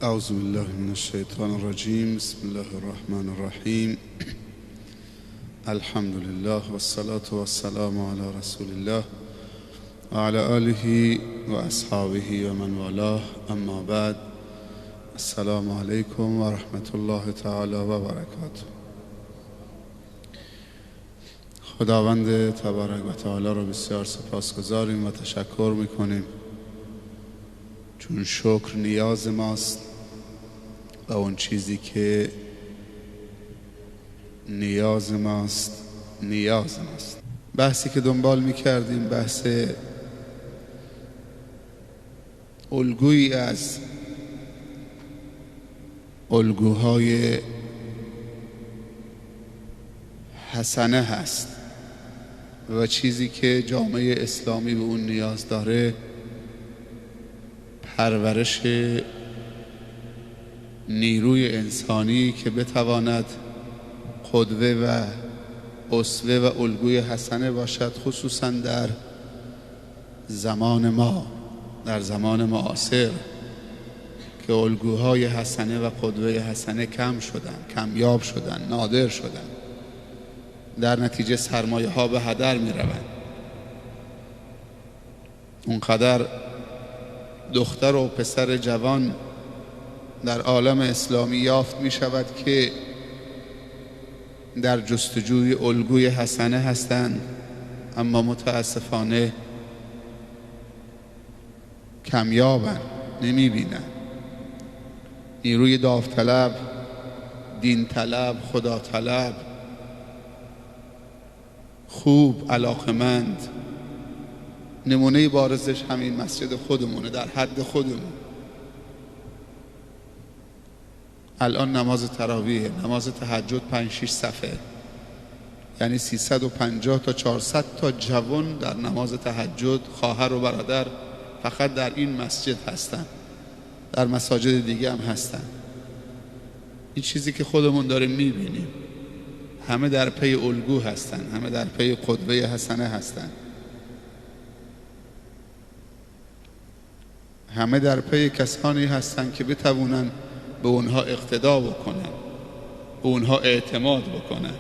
اعوذ بالله من الشیطان الرجیم. بسم الله الرحمن الرحیم. الحمد لله والصلاة والسلام علی رسول الله و علی آله و اصحابه و من والاه. اما بعد، السلام علیکم و رحمت الله تعالی و برکاته. خداوند تبارک و تعالی رو بسیار سپاسگزاریم و تشکر میکنیم، چون شکر نیاز ماست و اون چیزی که نیاز ماست بحثی که دنبال میکردیم بحث الگویی از الگوهای حسنه هست و چیزی که جامعه اسلامی به اون نیاز داره پرورش نیروی انسانی که بتواند قدوه و اسوه و الگوی حسنه باشد، خصوصا در زمان ما، در زمان معاصر که الگوهای حسنه و قدوه حسنه کم شدن، کمیاب شدن، نادر شدن. در نتیجه سرمایه ها به هدر می روند. اونقدر دختر و پسر جوان در عالم اسلامی یافت می شود که در جستجوی الگوی حسنه هستند، اما متاسفانه کمیابن، نمی بینن. نیروی داوطلب، دین طلب، خدا طلب، خوب، علاقمند، نمونه بارزش همین مسجد خودمونه، در حد خودمون. الان نماز تراویح، نماز تهجد 5-6 صفحه، یعنی 350 تا 400 تا جوان در نماز تهجد، خواهر و برادر، فقط در این مسجد هستن، در مساجد دیگه هم هستن. این چیزی که خودمون داریم میبینیم. همه در پی الگو هستن، همه در پی قدوه حسنه هستن، همه در پی کسانی هستن که بتوانن به اونها اقتدا بکنن، به اونها اعتماد بکنن.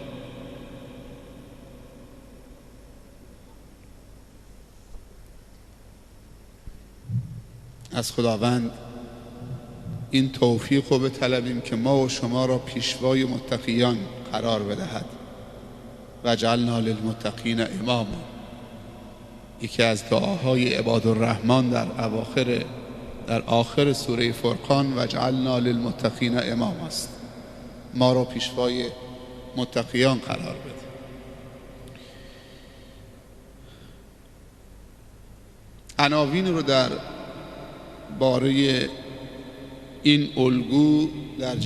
از خداوند این توفیق رو بطلبیم که ما و شما را پیشوای متقیان قرار بدهد. و جعلنا للمتقین اماما، یکی از دعاهای عباد الرحمن در آخر سوره فرقان، و جعلنا للمتقین اماما است. ما را پیشوای متقیان قرار بده. عناوین رو در باره این الگو در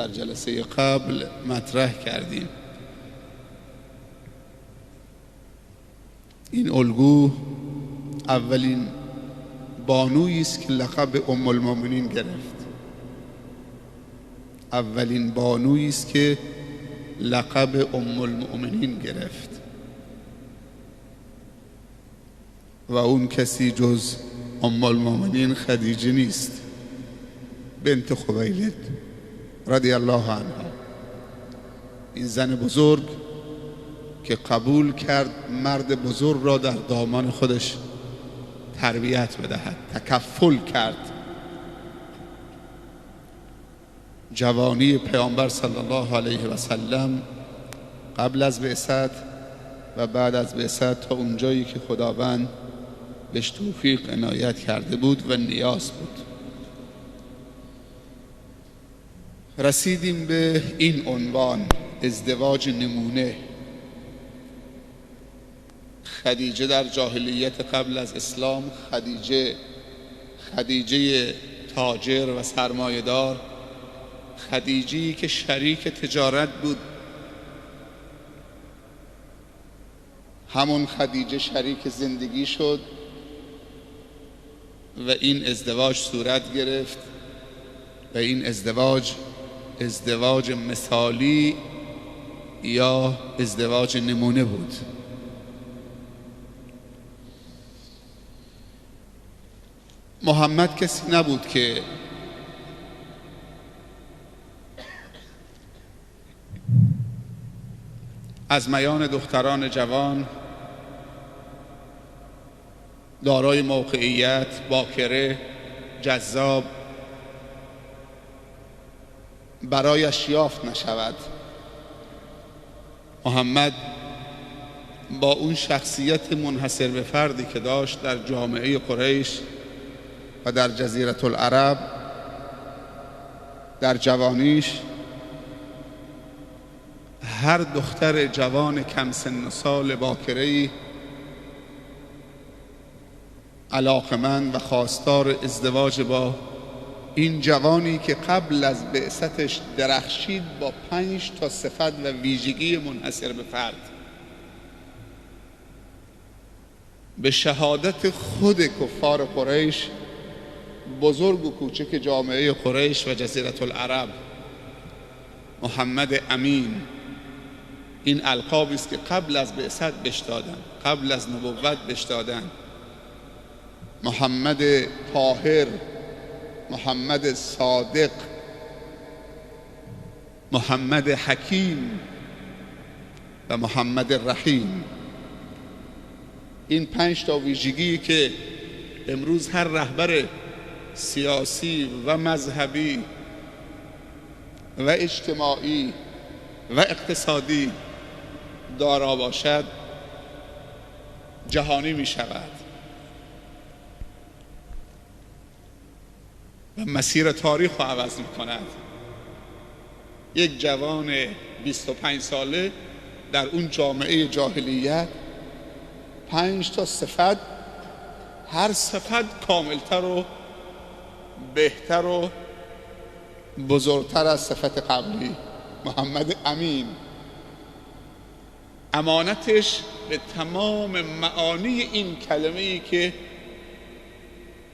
جلسه قبل مطرح کردیم. این الگو اولین بانویی است که لقب ام المؤمنین گرفت. اولین بانویی است که لقب ام المؤمنین گرفت و اون کسی جز ام المؤمنین خدیجه نیست، بنت خویلد رضی الله عنها. این زن بزرگ که قبول کرد مرد بزرگ را در دامان خودش تربیت بدهد، تکفل کرد. جوانی پیامبر صلی الله علیه و سلم قبل از بعثت و بعد از بعثت تا اونجایی که خداوند بهش توفیق عنایت کرده بود و نیاز بود. رسیدیم به این عنوان، ازدواج نمونه. خدیجه در جاهلیت قبل از اسلام، خدیجه تاجر و سرمایه‌دار، خدیجه‌ای که شریک تجارت بود، همون خدیجه شریک زندگی شد و این ازدواج صورت گرفت و این ازدواج مثالی یا ازدواج نمونه بود. محمد کسی نبود که از میان دختران جوان دارای موقعیت، باکره، جذاب برایش یافت نشود. محمد با اون شخصیت منحصر به فردی که داشت در جامعه قریش و در جزیره العرب، در جوانیش هر دختر جوان کم سن و سال باکره‌ای علاقمند و خواستار ازدواج با این جوانی که قبل از بعثتش درخشید با 5 تا صفت و ویژگی منحصر به فرد. به شهادت خود کفار قریش، بزرگ و کوچک جامعه قریش و جزیره العرب، محمد امین این القابی است که قبل از بعثت بهش دادن، قبل از نبوت بهش دادن. محمد طاهر، محمد صادق، محمد حکیم و محمد رحیم. این 5 تا ویژگی که امروز هر رهبر سیاسی و مذهبی و اجتماعی و اقتصادی دارا باشد جهانی می شود و مسیر تاریخ رو عوض می کند. یک جوان 25 ساله در اون جامعه جاهلیت 5 تا صفت، هر صفت کاملتر و بهتر و بزرگتر از صفت قبلی. محمد امین، امانتش به تمام معانی این کلمه‌ای که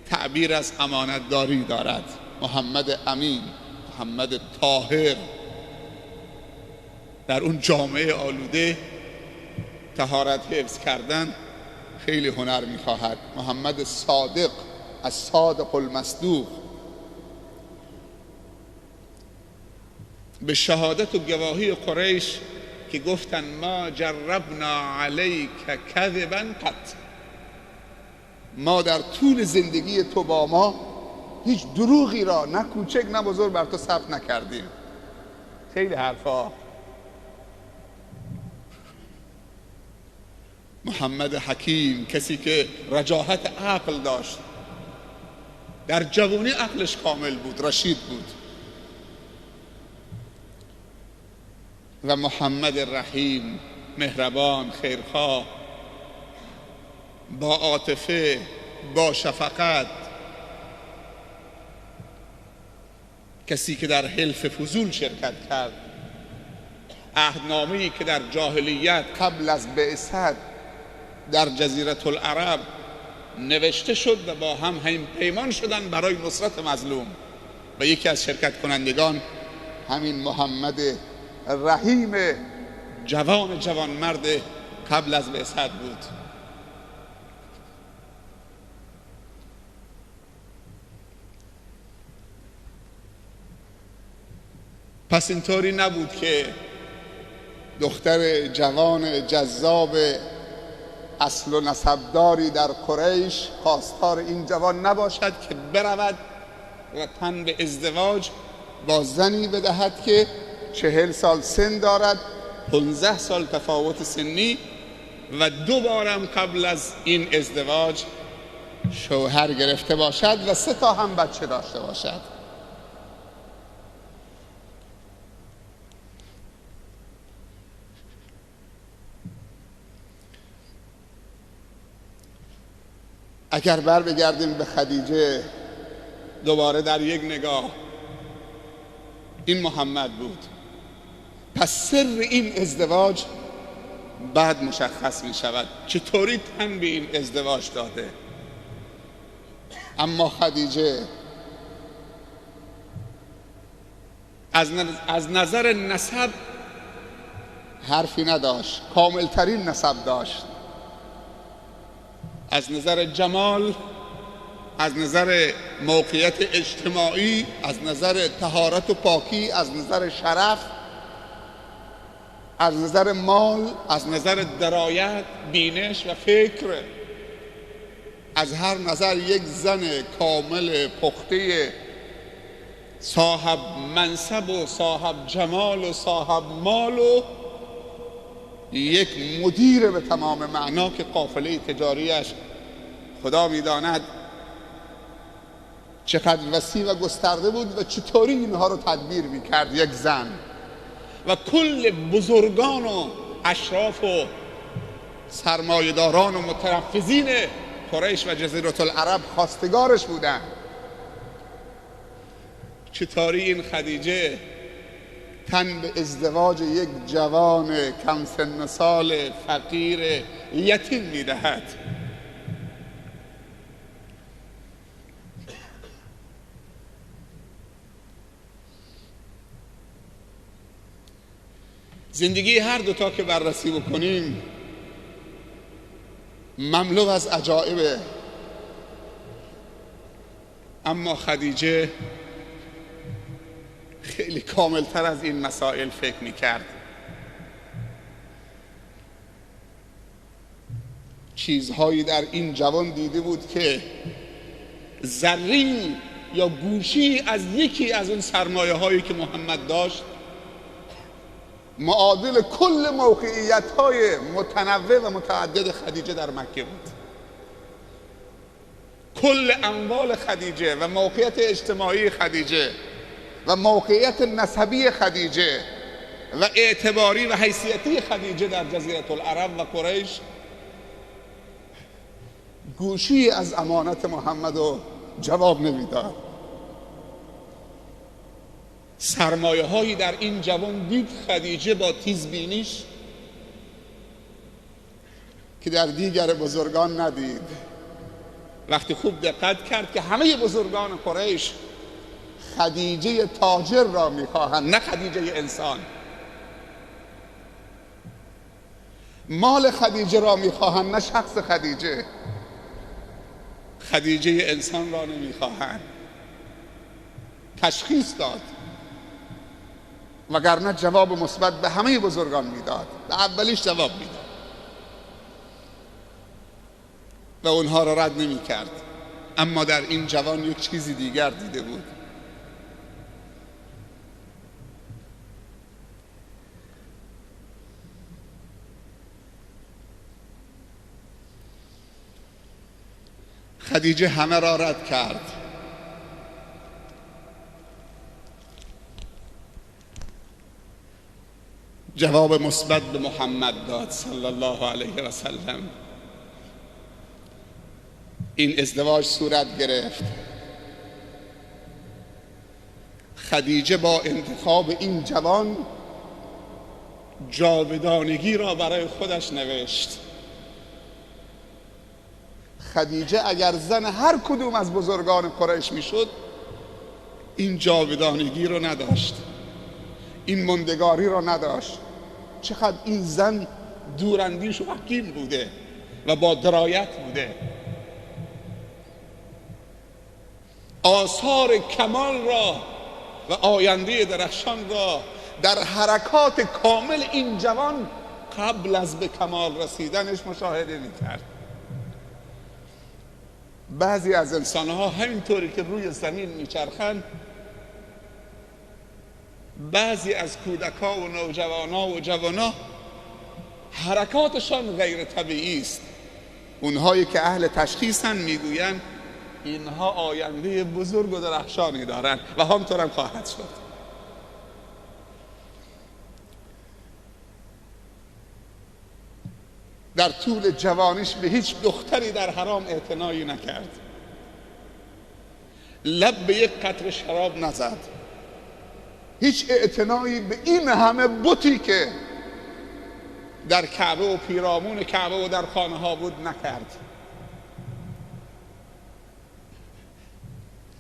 تعبیر از امانت داری دارد. محمد امین، محمد طاهر. در اون جامعه آلوده طهارت حفظ کردن خیلی هنر می‌خواهد. محمد صادق، از صادق المصدوق. به شهادت و گواهی قریش که گفتن ما جربنا علیک کذبا قط، ما در طول زندگی تو با ما هیچ دروغی را نه کوچک نه بزرگ بر تو ثبت نکردیم. خیلی حرفا. محمد حکیم، کسی که رجاحت عقل داشت، در جوانی عقلش کامل بود، رشید بود. و محمد رحیم، مهربان، خیرخواه، با عاطفه، با شفقت، کسی که در حلف فضول شرکت کرد. عهدنامه‌ای که در جاهلیت قبل از بعثت در جزیره العرب نوشته شد و با هم پیمان شدن برای نصرت مظلوم، و یکی از شرکت کنندگان همین محمد رحیم جوان مرد قبل از بعثت بود. پس اینطوری نبود که دختر جوان جذاب اصل و نسبداری در قریش خواستار این جوان نباشد که برود و تن به ازدواج با زنی بدهد که 40 سال سن دارد، 15 سال تفاوت سنی و 2 بارم قبل از این ازدواج شوهر گرفته باشد و 3 تا هم بچه داشته باشد. اگر بر بگردیم به خدیجه دوباره در یک نگاه، این محمد بود. پس سر این ازدواج بعد مشخص می شود چطوری تن به این ازدواج داده. اما خدیجه از نظر نسب حرفی نداشت، کاملترین نسب داشت. از نظر جمال، از نظر موقعیت اجتماعی، از نظر طهارت و پاکی، از نظر شرف از نظر مال، از نظر درایت، بینش و فکر، از هر نظر یک زن کامل پخته صاحب منصب و صاحب جمال و صاحب مال و یک مدیر به تمام معنا که قافله تجاریش خدا میداند چقدر وسیع و گسترده بود و چطوری اینها رو تدبیر میکرد یک زن. و کل بزرگان و اشراف و سرمایه‌داران و متنفذین قریش و جزیره العرب خواستگارش بودن. چطوری این خدیجه تن به ازدواج یک جوان کم سن سال فقیر یتیم میدهد. زندگی هر دوتا که بررسی بکنیم مملو از عجایبه، اما خدیجه خیلی کاملتر از این مسائل فکر میکرد. چیزهایی در این جوان دیده بود که ذری یا گوشی از یکی از اون سرمایه هایی که محمد داشت معادل کل موقعیت های متنوع و متعدد خدیجه در مکه بود. کل اموال خدیجه و موقعیت اجتماعی خدیجه و موقعیت نسبی خدیجه و اعتباری و حیثیتی خدیجه در جزیره العرب و قریش گوشی از امانت محمد رو جواب نمیداد. سرمایه هایی در این جوان دید خدیجه با تیزبینیش که در دیگر بزرگان ندید. وقتی خوب دقت کرد که همه بزرگان قریش خدیجه تاجر را میخواهند، نه خدیجه انسان. مال خدیجه را میخواهند، نه شخص خدیجه. خدیجه انسان را نمیخواهند. تشخیص داد، وگرنه جواب مثبت به همه بزرگان میداد، به اولیش جواب میداد و اونها را رد نمیکرد. اما در این جوان یک چیزی دیگر دیده بود. خدیجه همه را رد کرد. جواب مثبت به محمد داد صلی الله علیه و سلم. این ازدواج صورت گرفت. خدیجه با انتخاب این جوان جاودانگی را برای خودش نوشت. خدیجه اگر زن هر کدوم از بزرگان قریش میشد این جاودانگی رو نداشت، این ماندگاری رو نداشت. چقدر این زن دوراندیش و حکیم بوده و با درایت بوده. آثار کمال را و آینده درخشان را در حرکات کامل این جوان قبل از به کمال رسیدنش مشاهده میکرد. بعضی از انسانها همینطوری که روی زمین میچرخند، بعضی از کودکا و نوجوانا و جوانا حرکاتشان غیر طبیعی است. اونهایی که اهل تشخیصن میگویند اینها آینده بزرگ و درخشانی دارند و همطور هم خواهد شد. در طول جوانیش به هیچ دختری در حرام اعتنایی نکرد، لب به یک قطره شراب نزد، هیچ اعتنایی به این همه بتی که در کعبه و پیرامون کعبه و در خانه ها بود نکرد.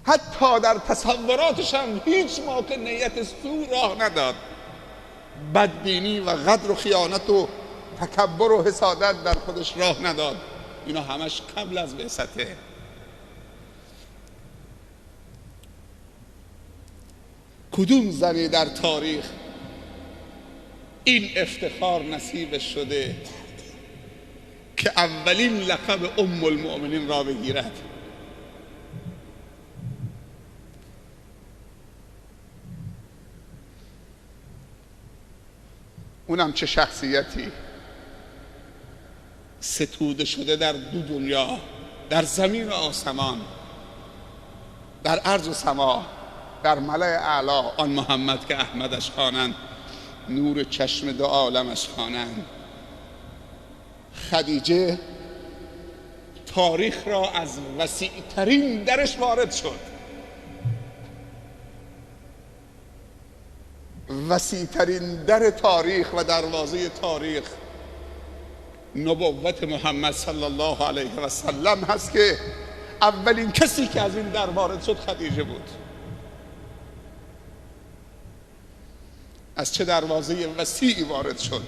حتی در تصوراتش هم هیچ موقع نیت سو راه نداد. بدبینی و غدر و خیانت و تکبر و حسادت در خودش راه نداد. اینا همش قبل از بعثته. کدوم زنی در تاریخ این افتخار نصیب شده که اولین لقب ام المؤمنین را بگیرد. اونم چه شخصیتی، ستوده شده در دو دنیا، در زمین و آسمان، در ارض و سما، در ملأ اعلی. آن محمد که احمدش خوانند، نور چشم دو عالمش خوانند. خدیجه تاریخ را از وسیع ترین درش وارد شد. وسیع ترین در تاریخ و دروازه تاریخ نبوت محمد صلی الله علیه و سلم هست که اولین کسی که از این در وارد شد خدیجه بود. از چه دروازه وسیعی وارد شد.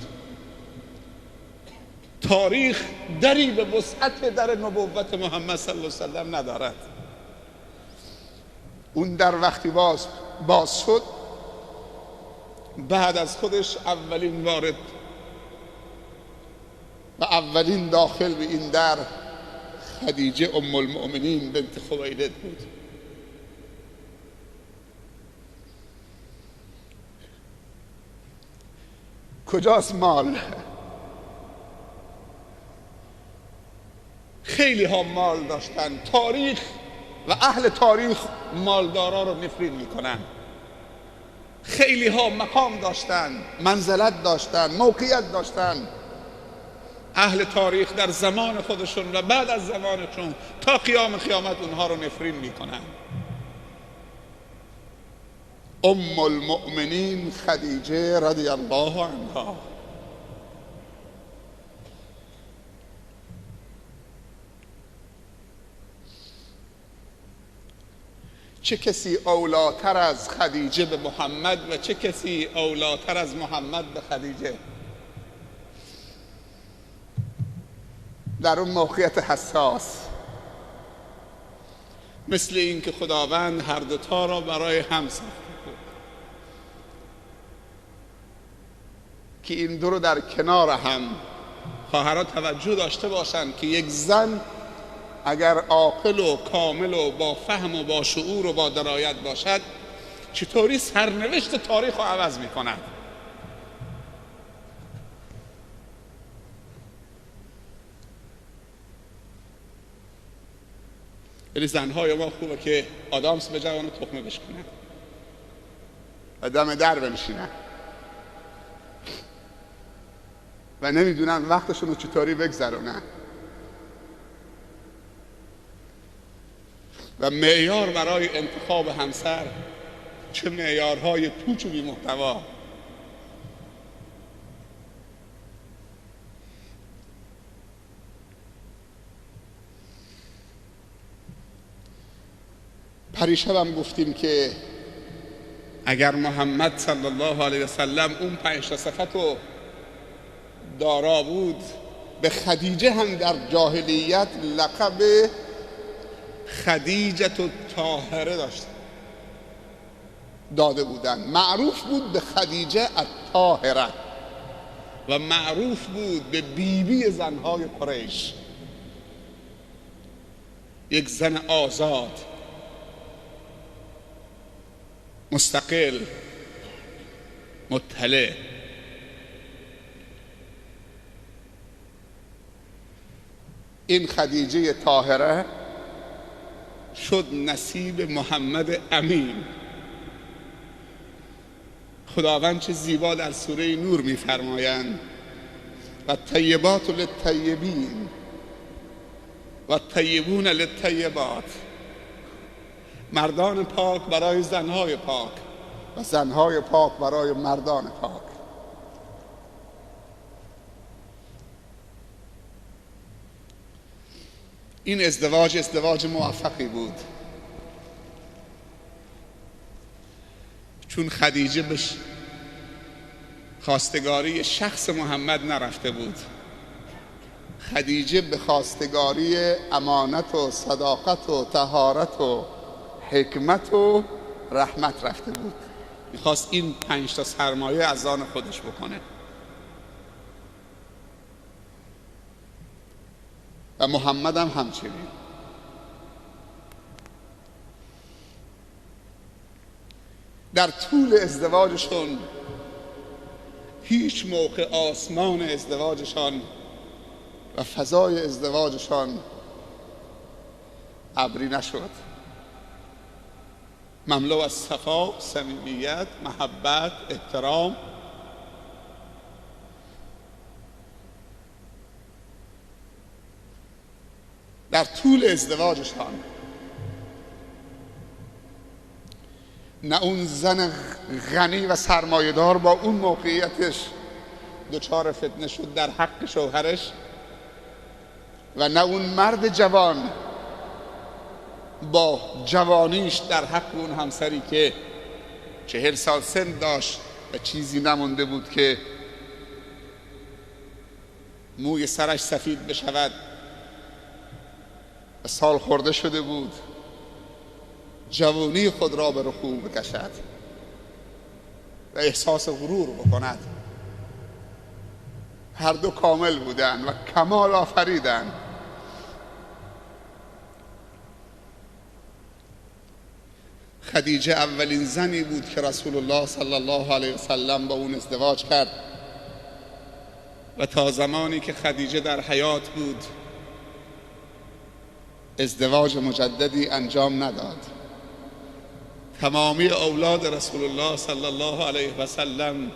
تاریخ دری به وسعت در نبوت محمد صلی الله علیه و سلم ندارد. اون در وقتی باز شد، بعد از خودش اولین وارد و اولین داخل به این در خدیجه ام المؤمنین بنت خویلد بود. کجاست مال؟ خیلی ها مال داشتن. تاریخ و اهل تاریخ مالدارا رو نفرین میکنن. خیلی ها مقام داشتن، منزلت داشتن، موقعیت داشتن. اهل تاریخ در زمان خودشون و بعد از زمانشون تا قیامت اونها رو نفرین میکنن. ام المؤمنین خدیجه رضی الله عنها. چه کسی اولاتر از خدیجه به محمد و چه کسی اولاتر از محمد به خدیجه در اون موقعیت حساس؟ مثل این که خداوند هر دوتا را برای هم ساخته بود که این دو رو در کنار هم. خواهرها توجه داشته باشند که یک زن اگر عاقل و کامل و با فهم و با شعور و با درایت باشد، چطوری سرنوشت تاریخ رو عوض می کند. یعنی زنهای ما خوبه که آدامس به جوان تخمه بشکنن و دم در بنشینن و نمیدونن وقتشون رو چطوری بگذرونن. و معیار برای انتخاب همسر چه معیارهای پوچ و بی محتوا. پریشب هم گفتیم که اگر محمد صلی الله علیه وسلم اون 5 صفت رو دارا بود، به خدیجه هم در جاهلیت لقب خدیجه الطاهره داده بودن. معروف بود به خدیجه الطاهره و معروف بود به بیبی زنهای قریش. یک زن آزاد، مستقل، مطلع. این خدیجه طاهره شد نصیب محمد امین. خداوند چه زیبا در سوره نور می‌فرمایند و طیبات للطیبین و طیبون للطیبات. مردان پاک برای زنهای پاک و زنهای پاک برای مردان پاک. این ازدواج موفقی بود، چون خدیجه به خواستگاری شخص محمد نرفته بود. خدیجه به خواستگاری امانت و صداقت و طهارت و حکمت و رحمت رفته بود. میخواست این 5 سرمایه از آن خودش بکنه. و محمد هم همچنین. در طول ازدواجشون هیچ موقع آسمان ازدواجشان و فضای ازدواجشان ابری نشد. مملو از صفا، صمیمیت، محبت، احترام. در طول ازدواجشان نه اون زن غنی و سرمایه‌دار با اون موقعیتش دچار فتنه شد در حق شوهرش و نه اون مرد جوان با جوانیش در حق اون همسری که 40 سال سن داشت و چیزی نمونده بود که موی سرش سفید بشود و سال خورده شده بود جوانی خود را به رکوع بکشد و احساس غرور بکند. هر دو کامل بودند و کمال آفریدند. خدیجه اولین زنی بود که رسول الله صلی الله علیه وسلم با اون ازدواج کرد و تا زمانی که خدیجه در حیات بود ازدواج مجددی انجام نداد. تمامی اولاد رسول الله صلی الله علیه وسلم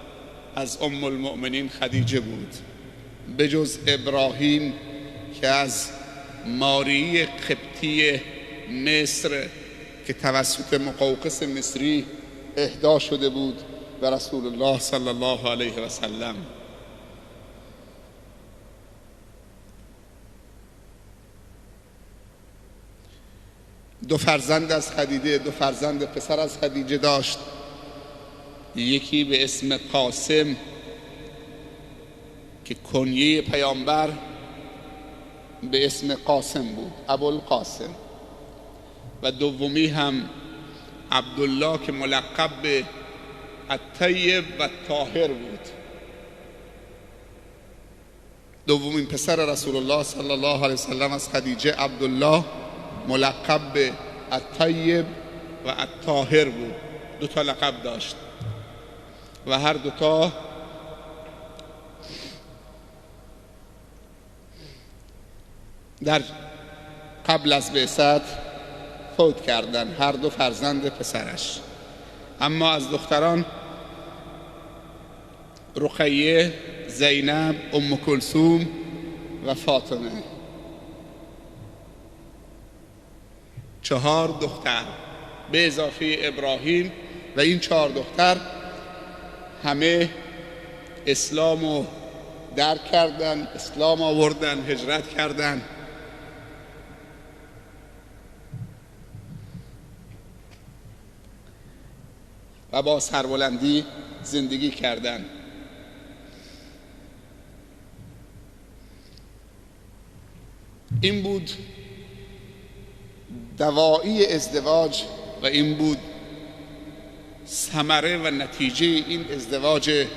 از ام المؤمنین خدیجه بود، بجز ابراهیم که از ماری قبطی مصر که توسط مقوقس مصری اهدا شده بود و رسول الله صلی الله علیه وسلم. دو فرزند از خدیجه، دو فرزند پسر از خدیجه داشت. یکی به اسم قاسم که کنیه پیامبر به اسم قاسم بود، ابوالقاسم، و دومی هم عبدالله که ملقب به الطیب و الطاهر بود. دومین پسر رسول الله صلی الله علیه وسلم از خدیجه عبدالله ملقب به الطیب و الطاهر بود. دو تا لقب داشت و هر دوتا در قبل از بعثت فوت کردن، هر دو فرزند پسرش. اما از دختران رقیه، زینب، ام کلثوم و فاطمه، 4 دختر به اضافه ابراهیم، و این 4 دختر همه اسلامو درک کردن، اسلام آوردن، هجرت کردن. و با سربلندی زندگی کردن. این بود دوایی ازدواج و این بود ثمره و نتیجه این ازدواج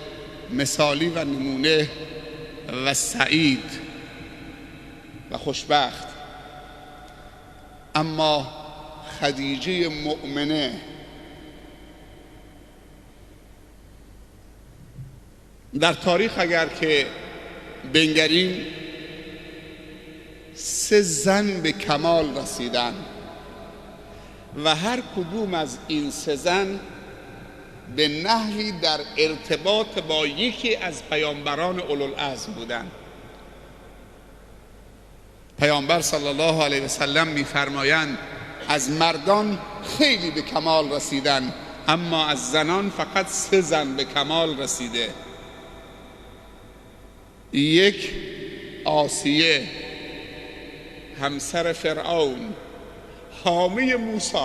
مثالی و نمونه و سعید و خوشبخت. اما خدیجه مؤمنه در تاریخ اگر که بنگریم 3 زن به کمال رسیدن و هر کدوم از این 3 زن به نحوی در ارتباط با یکی از پیامبران اولوالعزم بودند. پیامبر صلی الله علیه وسلم می‌فرمایند از مردان خیلی به کمال رسیدن، اما از زنان فقط 3 زن به کمال رسیده. یک، آسیه همسر فرعون، حامی موسی.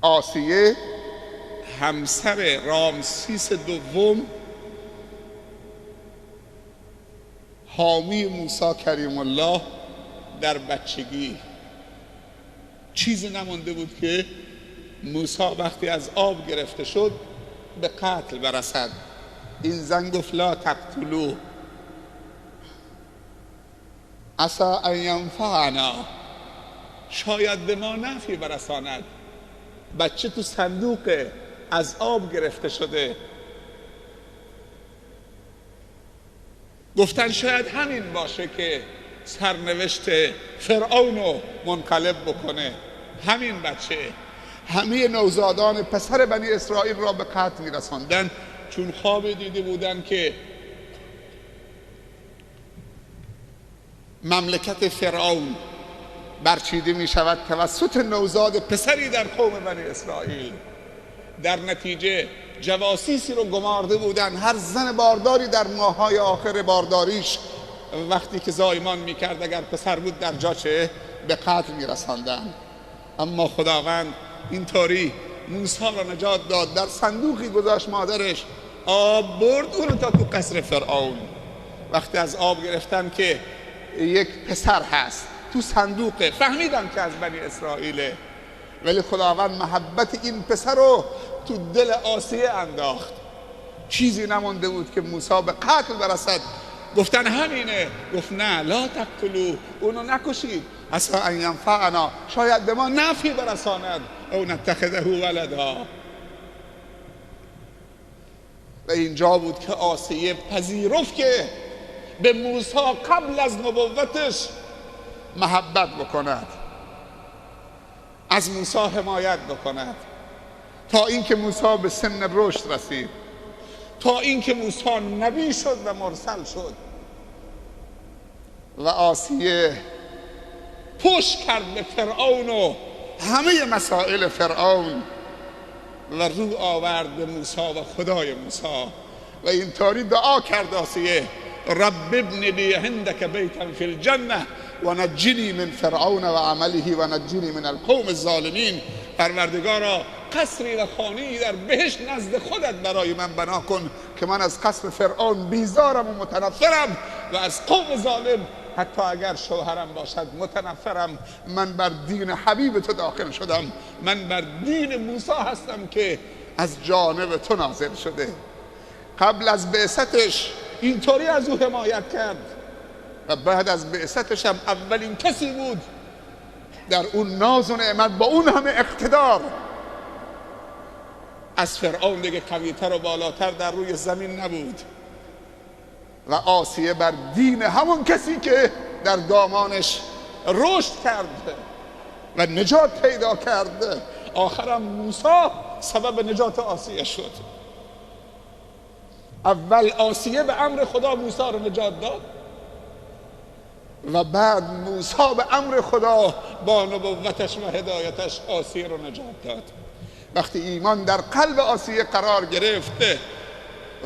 آسیه همسر رامسیس دوم، حامی موسی کریم الله در بچگی. چیزی نمونده بود که موسی وقتی از آب گرفته شد به قتل برسد. این زن گفت لا تقتلوه، عسى ان ینفعنا، شاید به ما نفعی برساند. بچه تو صندوق از آب گرفته شده. گفتن شاید همین باشه که سرنوشت فرعون رو منقلب بکنه. همین بچه همه نوزادان پسر بنی اسرائیل را به قتل میرساندن، چون خواب دیده بودن که مملکت فرعون برچیده می شود توسط نوزاد پسری در قوم بنی اسرائیل. در نتیجه جواسیسی رو گمارده بودن. هر زن بارداری در ماه‌های آخر بارداریش وقتی که زایمان میکرد اگر پسر بود در جاچه به قتل میرساندن. اما خداوند اینطوری موسی را نجات داد، در صندوقی گذاشت مادرش، آب برد اون تا تو قصر فرعون. وقتی از آب گرفتن که یک پسر هست تو صندوقه، فهمیدن که از بنی اسرائیله، ولی خداوند محبت این پسر رو تو دل آسیه انداخت. چیزی نمونده بود که موسی به قتل برسد. گفتن همینه. گفت نه، لا تقتلوه، اونو نکشید، عسى ان ینفعنا، شاید به ما نفعی برساند، او نتخذه ولدا. و اینجا بود که آسیه پذیرفت که به موسی قبل از نبوتش محبت بکند، از موسی حمایت بکند، تا اینکه موسی به سن رشد رسید، تا اینکه موسی نبی شد و مرسل شد. و آسیه پشت کرد به فرعون و همه مسائل فرعون و رو آورد به موسی و خدای موسی و اینطوری دعا کرد آسیه: رب ابن لی عندك بیتا فی الجنه و نجنی من فرعون و عمله و نجنی من القوم الظالمین. پروردگارا قصری و خانه‌ای در بهشت نزد خودت برای من بنا کن که من از قصر فرعون بیزارم و متنفرم و از قوم ظالم حتی اگر شوهرم باشد متنفرم. من بر دین حبیب تو داخل شدم، من بر دین موسی هستم که از جانب تو نازل شده. قبل از بعثتش اینطوری از او حمایت کرد و بعد از بعثتش هم اولین کسی بود در اون ناز و نعمت با اون همه اقتدار. از فرعون دیگه قوی‌تر و بالاتر در روی زمین نبود. و آسیه بر دین همون کسی که در دامانش رشد کرد و نجات پیدا کرد. آخرم موسی سبب نجات آسیه شد. اول آسیه به امر خدا موسی رو نجات داد و بعد موسی به امر خدا با نبوتش و هدایتش آسیه رو نجات داد. وقتی ایمان در قلب آسیه قرار گرفت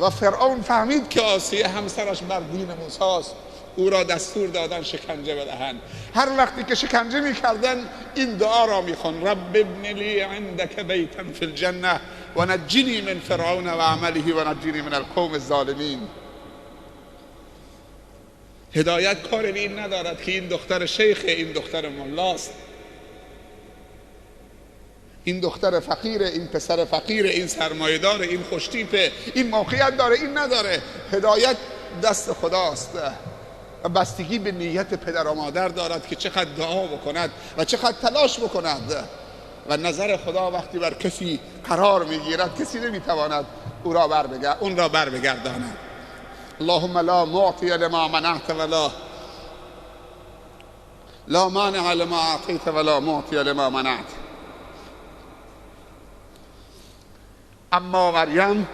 و فرعون فهمید که آسیه همسرش بر دین موسی است، او را دستور دادن شکنجه بدهند. هر وقتی که شکنجه می‌کردن این دعا را می‌خوان: رب ابن لی عندك بیتا فی الجنه و نجنی من فرعون و عمله و نجنی من القوم الظالمین. هدایت کار به این ندارد که این دختر شیخ، این دختر ملاست، این دختر فقیره، این پسر فقیره، این سرمایه‌داره، این خوشتیپه، این موقعیت داره، این نداره. هدایت دست خداست و بستگی به نیت پدر و مادر دارد که چقدر دعا بکند و چقدر تلاش بکند. و نظر خدا وقتی بر کسی قرار میگیرد کسی نمیتواند اون را بر بگرداند. اللهم لا معطی لما منعت ولا مانع لما اعطیت ولا معطی لما منعت. اما مریم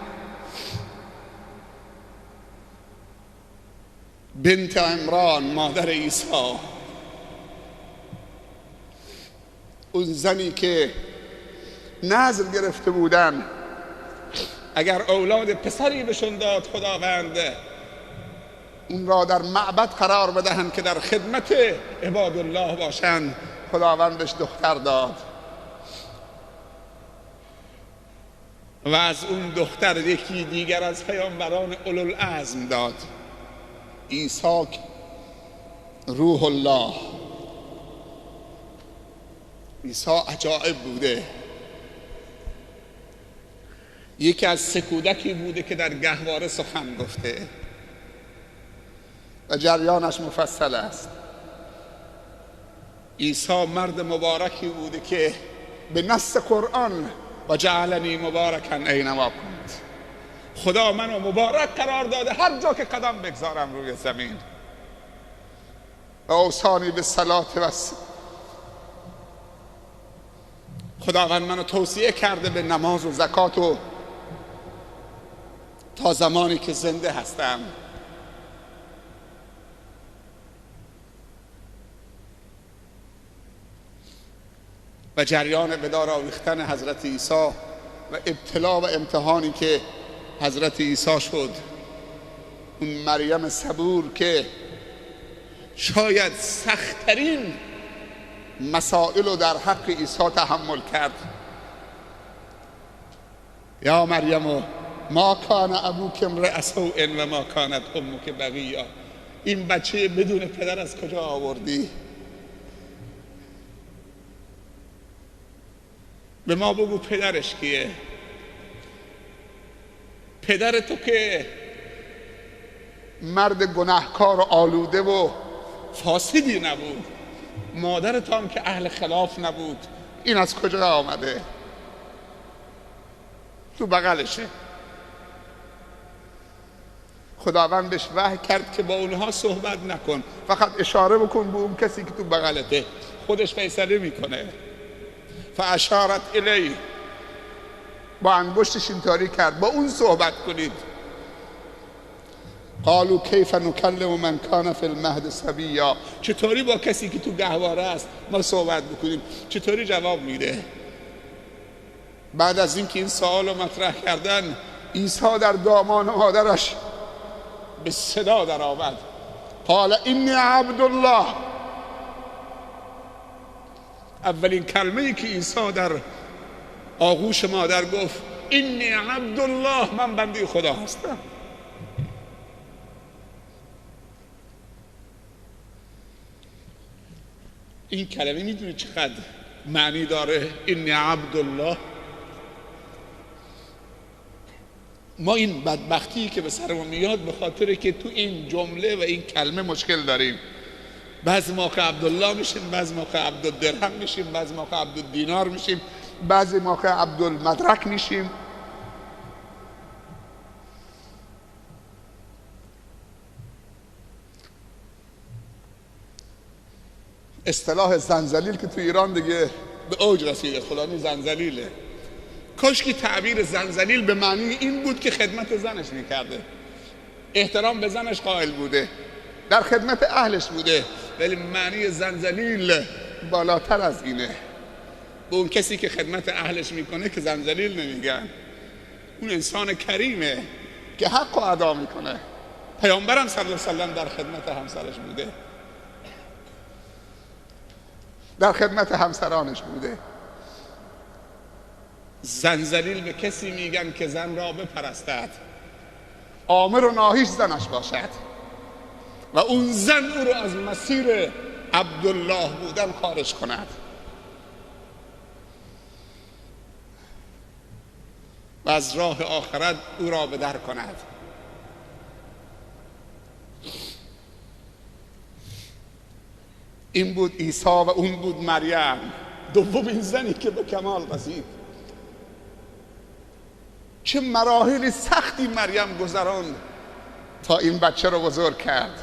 بنت عمران، مادر عیسی، اون زنی که نذر گرفته بودن اگر اولاد پسری بهشون داد خداوند اون را در معبد قرار بدهند که در خدمت عباد الله باشند، خداوند بهش دختر داد و از اون دختر یکی دیگر از پیامبران اولوالعزم داد، عیسی روح الله. عیسی عجایب بوده. یکی از 3 کودکی بوده که در گهواره سخن گفته و جریانش مفصل است. عیسی مرد مبارکی بوده که به نص قرآن و جعلنی مبارکا اینما کنت، خدا منو مبارک قرار داده هر جا که قدم بگذارم روی زمین. و اوصانی به صلات و خداوند منو توصیه کرده به نماز و زکات و تا زمانی که زنده هستم. و جریان به دار آویختن حضرت عیسی و ابتلا و امتحانی که حضرت عیسی شد، اون مریم صبور که شاید سخت‌ترین مسائل رو در حق عیسی تحمل کرد. یا مریم ما کان ابوک امرأ سوء و ما کانت امک بغیا، این بچه بدون پدر از کجا آوردی؟ به ما بگو پدرش کیه؟ پدر تو که مرد گناهکار و آلوده و فاسدی نبود، مادر تو هم که اهل خلاف نبود، این از کجا آمده؟ تو بغلشه. خداوند بهش وحی کرد که با اونها صحبت نکن، فقط اشاره بکن به اون کسی که تو بغلته، خودش فیصله میکنه. فاشارت الی، با انگشتش اینطوری کرد، با اون صحبت کنید. قالوا کیف نکلم من کان فی المهد صبیا، چطوری با کسی که تو گهواره است ما صحبت بکنیم؟ چطوری جواب میده؟ بعد از اینکه این سوال رو مطرح کردن، عیسی در دامان مادرش به صدا در آمد، قال انی عبد الله. اولین کلمه‌ای که عیسی در آغوش مادر گفت انی عبد الله، من بنده خدا هستم. این کلمه میدونی چقدر معنی داره؟ انی عبد الله. ما این بدبختی که به سرمون میاد به خاطر که تو این جمله و این کلمه مشکل داریم. بعضی موقع عبدالله میشیم، بعضی موقع عبدالدرهم میشیم، بعضی موقع عبدالدینار میشیم، بعضی موقع عبدالمدرک میشیم. اصطلاح زنجلیل که تو ایران دیگه به اوج رسیده، فلانی زنجلیله. کاش که تعبیر زنجلیل به معنی این بود که خدمت زنش میکرده، احترام به زنش قائل بوده، در خدمت اهلش بوده، ولی معنی زنجلیل بالاتر از اینه. به اون کسی که خدمت اهلش میکنه که زنجلیل نمیگن، اون انسان کریمه که حق رو ادا میکنه. پیامبرم صلی الله علیه و سلم در خدمت همسرش بوده، در خدمت همسرانش بوده. زنجلیل به کسی میگن که زن را بپرستد، آمر و ناهیش زنش باشد و اون زن او رو از مسیر عبدالله بودن خارج کند و از راه آخرت او را به در کند. این بود عیسی و اون بود مریم، دومین زنی که به کمال رسید. چه مراحل سختی مریم گذراند تا این بچه رو بزرگ کرد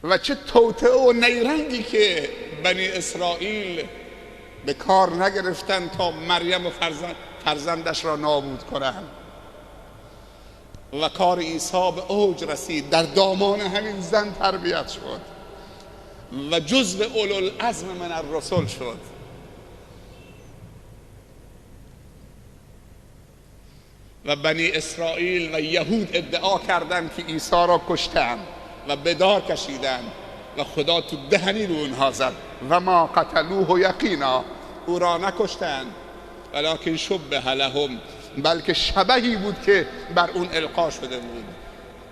و چه توطئه و نیرنگی که بنی اسرائیل به کار نگرفتن تا مریم و فرزندش را نابود کنند. و کار عیسی به اوج رسید، در دامان همین زن تربیت شد و جزو اولوالعزم من الرسل شد. و بنی اسرائیل و یهود ادعا کردند که عیسی را کشتن و به دار کشیدن و خدا تو دهنی رو اونها زد. و ما قتلوه یقینا، او را نکشتن، ولکن شبه لهم، بلکه شبهی بود که بر اون القا شده بود.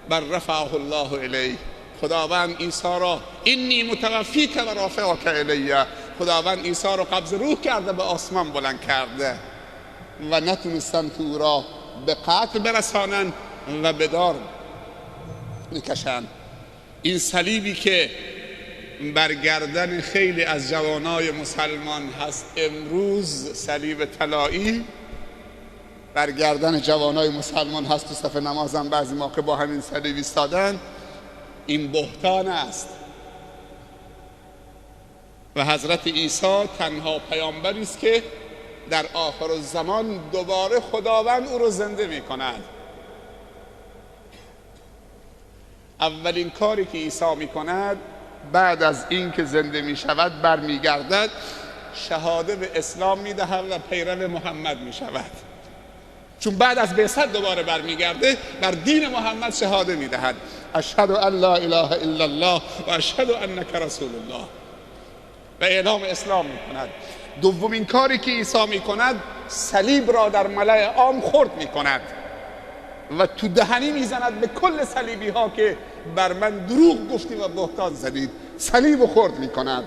بر رفعه الله الیه، خداوند عیسی را انی متوفیک و رافعک الیه، خداوند عیسی را قبض روح کرده به آسمان بلند کرده و نتونستن که او را به قتل برسانن و به دار بکشن. این صلیبی که بر گردن خیلی از جوانای مسلمان هست امروز، صلیب طلایی بر گردن جوانای مسلمان هست، تو صف نمازم بعضی موقع با همین صلیب ایستادن. این بهتان است و حضرت عیسی تنها پیامبری است که در آخر الزمان دوباره خداوند او رو زنده می کند. اولین کاری که عیسی می کند بعد از این که زنده می شود برمیگردد، شهاده به اسلام می دهد و پیرو محمد می شود. چون بعد از بعثت دوباره برمیگرده بر دین محمد شهاده می دهد، اشهد ان لا اله الا الله و اشهد انک رسول الله، و اعلام اسلام می کند. دومین کاری که عیسی می کند صلیب را در ملأ عام خرد می کند و تو دهنی می زند به کل صلیبی ها که بر من دروغ گفتی و بهتان زدید. صلیب خرد می کند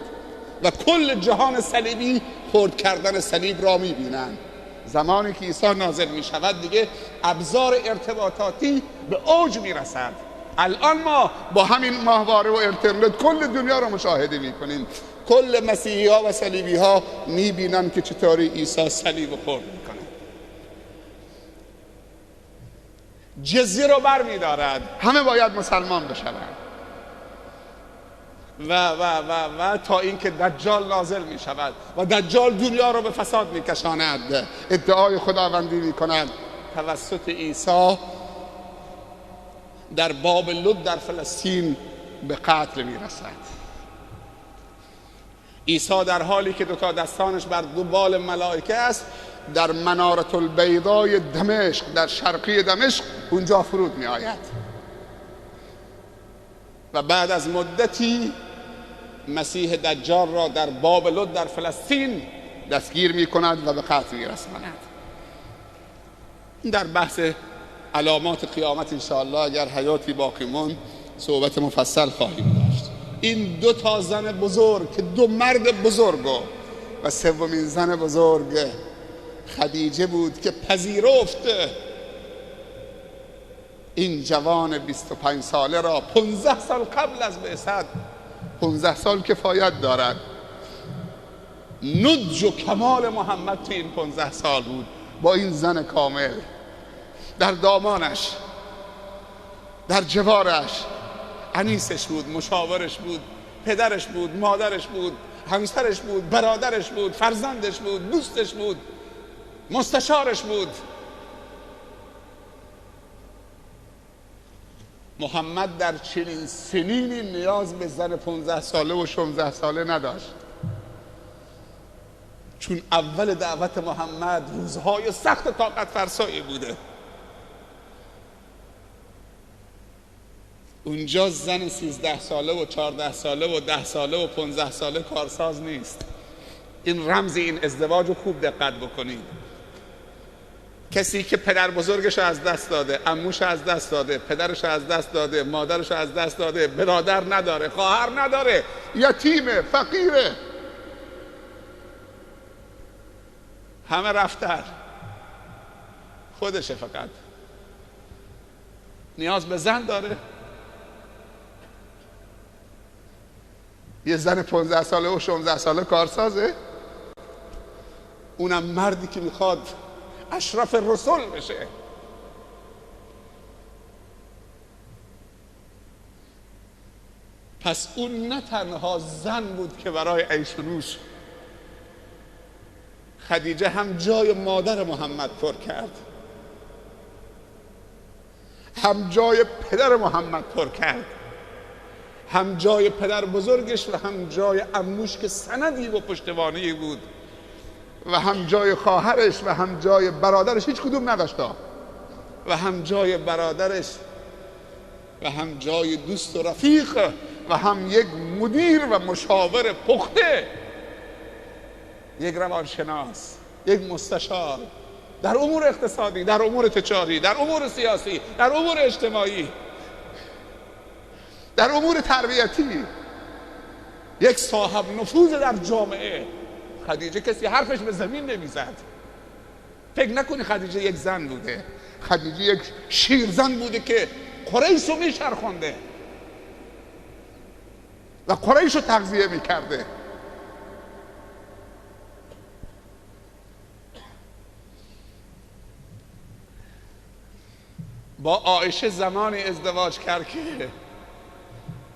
و کل جهان صلیبی خرد کردن صلیب را می بینند. زمانی که عیسی نازل می شود دیگه ابزار ارتباطاتی به اوج می رسد. الان ما با همین ماهواره و اینترنت کل دنیا رو مشاهده می کنیم. کل مسیحی ها و صلیبی ها می بینن که چطوری عیسی صلیب خرد می کنه. جزیه رو بر می دارد، همه باید مسلمان بشوند و تا اینکه دجال نازل می شود و دجال دنیا رو به فساد می کشاند. ادعای خداوندی می کند توسط عیسی در باب لد در فلسطین به قتل می رسد. عیسی در حالی که دوتا دستانش بر دو بال ملائکه است در منارة البیضای دمشق، در شرقی دمشق اونجا فرود می آید و بعد از مدتی مسیح دجال را در باب لد در فلسطین دستگیر می کند و به قتل می رساند. در بحث علامات قیامت انشاءالله اگر حیاتی باقی ماند صحبت مفصل خواهیم داشت. این دو تا زن بزرگ که دو مرد بزرگ و سومین زن بزرگ خدیجه بود که پذیرفت این جوان 25 ساله را 15 سال قبل از بعثت. 15 سال کفایت دارد. نضج و کمال محمد تو این 15 سال بود. با این زن کامل در دامانش، در جوارش، انیسش بود، مشاورش بود، پدرش بود، مادرش بود، همسرش بود، برادرش بود، فرزندش بود، دوستش بود، مستشارش بود. محمد در چنین سنینی نیاز به زن 15 ساله و 16 ساله نداشت، چون اول دعوت محمد روزهای سخت طاقت فرسایی بوده. اونجا زن 13 ساله و 14 ساله و 10 ساله و 15 ساله کارساز نیست. این رمز این ازدواج رو خوب دقت بکنید. کسی که پدر بزرگش رو از دست داده، عموش رو از دست داده، پدرش رو از دست داده، مادرش رو از دست داده، برادر نداره، خواهر نداره، یتیمه، فقیره، همه رفتن، خودشه فقط نیاز به زن داره. یه زن 15 ساله و 16 ساله کارسازه، اونم مردی که میخواد اشرف رسول بشه. پس اون نه تنها زن بود که برای عیش و نوش، خدیجه هم جای مادر محمد پر کرد، هم جای پدر محمد پر کرد، هم جای پدر بزرگش و هم جای عموش که سندی و پشتوانه‌ای بود، و هم جای خواهرش و هم جای برادرش، هیچ کدوم نداشت، و هم جای برادرش و هم جای دوست و رفیق و هم یک مدیر و مشاور پخته، یک روانشناس، یک مستشار در امور اقتصادی، در امور تجاری، در امور سیاسی، در امور اجتماعی، در امور تربیتی، یک صاحب نفوذ در جامعه. خدیجه کسی حرفش به زمین نمیزد. فکر نکنی خدیجه یک زن بوده، خدیجه یک شیرزن بوده که قریش رو میچرخونده. و قریش رو تغذیه میکرده. با عایشه زمانی ازدواج کرد که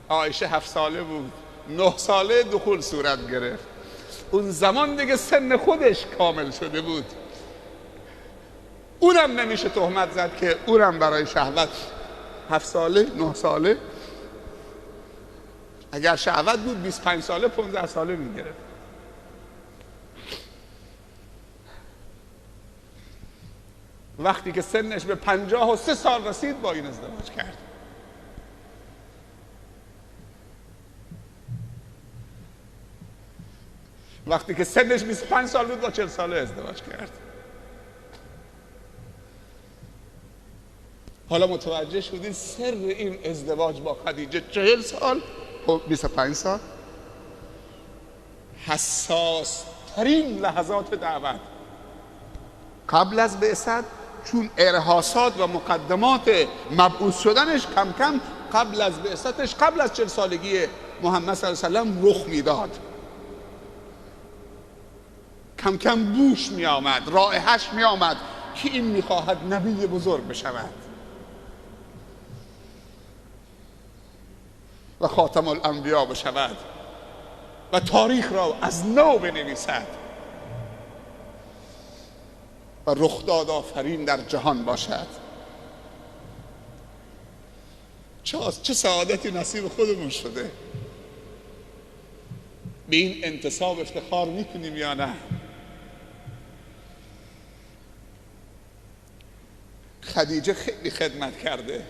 عایشه 7 ساله بود، 9 ساله دخول صورت گرفت. اون زمان دیگه سن خودش کامل شده بود. اونم نمیشه تهمت زد که اونم برای شهوت 7 ساله 9 ساله، اگر شهوت بود 25 ساله 15 ساله میگرفت. وقتی که سنش به 53 سال رسید با این ازدواج کرد. وقتی که سنش 25 سال بود با 40 ساله ازدواج کرد. حالا متوجه شدید سر این ازدواج با خدیجه 40 سال 25 سال حساس ترین لحظات دعوت قبل از بعثت، چون ارهاصات و مقدمات مبعوث شدنش کم کم قبل از بعثتش، قبل از 40 سالگی محمد صلی الله علیه و سلم رخ میداد. کم کم بوش می آمد، رائحش می آمد که این میخواهد نبی بزرگ بشود و خاتم الانبیا بشود و تاریخ را از نو بنویسد و رخداد آفرین در جهان باشد. چه سعادتی نصیب خودمون شده. به این انتصاب افتخار میکنیم یا نه؟ خدیجه خیلی خدمت کرده،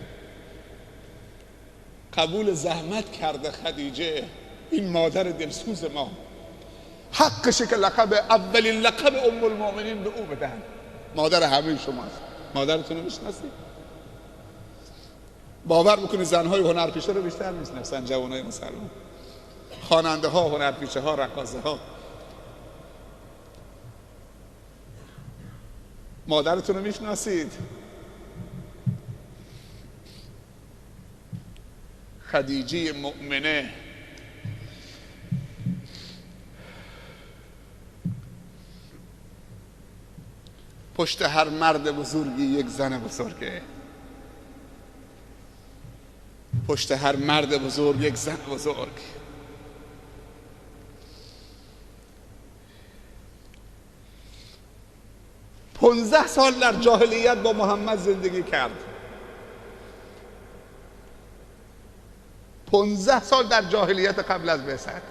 قبول زحمت کرده. خدیجه این مادر دلسوز ما حقشه که اولین لقب ام المؤمنین به او بدن. مادر همه شماست. مادرتون رو میشناسید؟ باور بکنید زنهای هنرپیشه رو بیشتر میشناسن جوانای مسلمان، خواننده ها، هنرپیشه ها، رقاصه ها. مادرتون رو میشناسید؟ خدیجه مؤمنه پشت هر مرد بزرگی یک زن بزرگه. پشت هر مرد بزرگ یک زن بزرگ. 15 سال در جاهلیت با محمد زندگی کرد. 15 سال در جاهلیت قبل از بعثت.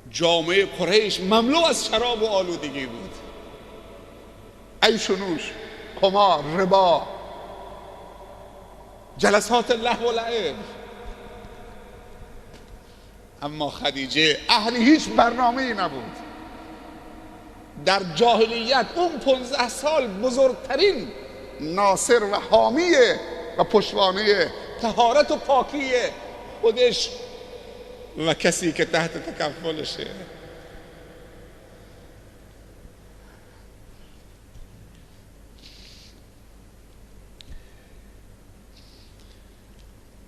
جامعه قریش مملو از شراب و آلودگی بود، عیش و نوش، قمار، ربا، جلسات لهو و لعب. اما خدیجه اهل هیچ برنامه‌ای نبود. در جاهلیت اون 15 سال بزرگترین ناصر و حامی و پشتوانه طهارت و پاکی خودش و کسی که تحت تکفلشه.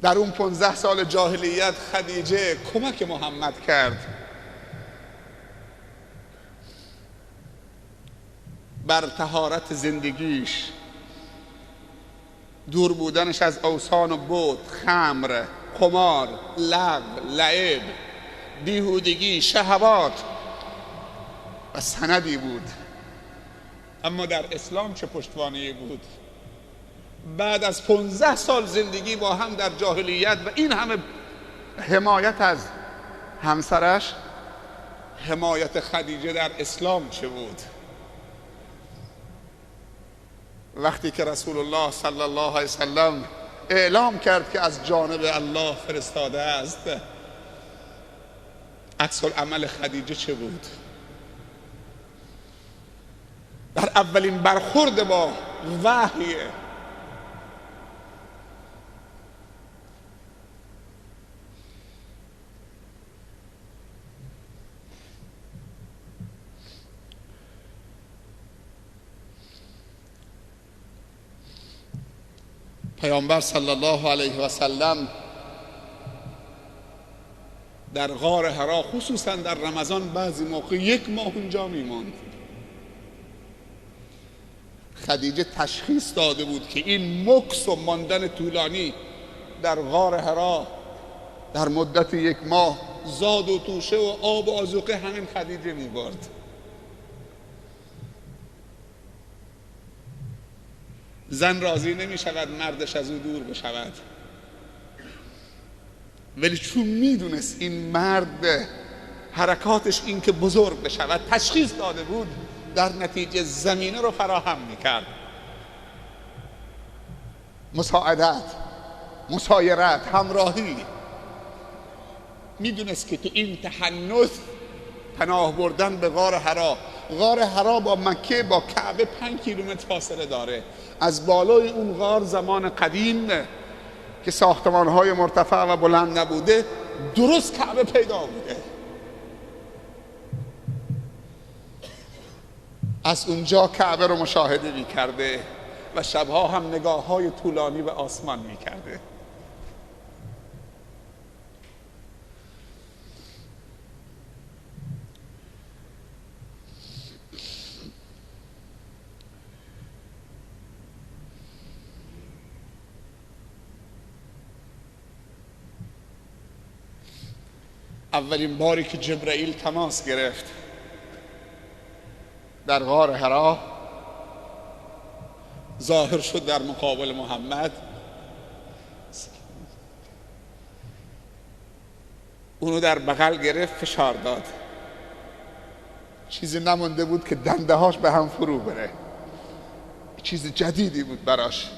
در اون 15 سال جاهلیت خدیجه کمک محمد کرد بر طهارت زندگیش، دور بودنش از اوثان و بت، خمر، قمار، لغو، لعب، بیهودگی، شهوات و سندی بود. اما در اسلام چه پشتوانه‌ای بود؟ بعد از 15 سال زندگی با هم در جاهلیت و این همه حمایت از همسرش، حمایت خدیجه در اسلام چه بود؟ وقتی که رسول الله صلی الله علیه وسلم اعلام کرد که از جانب الله فرستاده است، عکس العمل خدیجه چه بود؟ در اولین برخورد با وحی پیامبر صلی الله علیه و سلم در غار حرا، خصوصا در رمضان بعضی موقع 1 ماه اونجا میماند. خدیجه تشخیص داده بود که این مکث و ماندن طولانی در غار حرا در مدت 1 ماه زاد و توشه و آب و آذوقه همین خدیجه میبرد. زن راضی نمی شود مردش از او دور بشود، ولی چون میدونست این مرد حرکاتش این که بزرگ بشود، تشخیص داده بود، در نتیجه زمینه رو فراهم میکرد. مساعدت، مسایرت، همراهی. میدونست که تو این تحنث پناه بردن به غار حرا، غار حرا با مکه با کعبه 5 کیلومتر فاصله داره. از بالای اون غار زمان قدیم که ساختمان‌های مرتفع و بلند نبوده، درست کعبه پیدا بوده. از اونجا کعبه رو مشاهده می‌کرده و شبها هم نگاه‌های طولانی به آسمان می‌کرده. اولین باری که جبرائیل تماس گرفت در غار حرا، ظاهر شد در مقابل محمد، اونو در بغل گرفت، فشار داد. چیزی نمونده بود که دنده هاش به هم فرو بره. چیز جدیدی بود براش.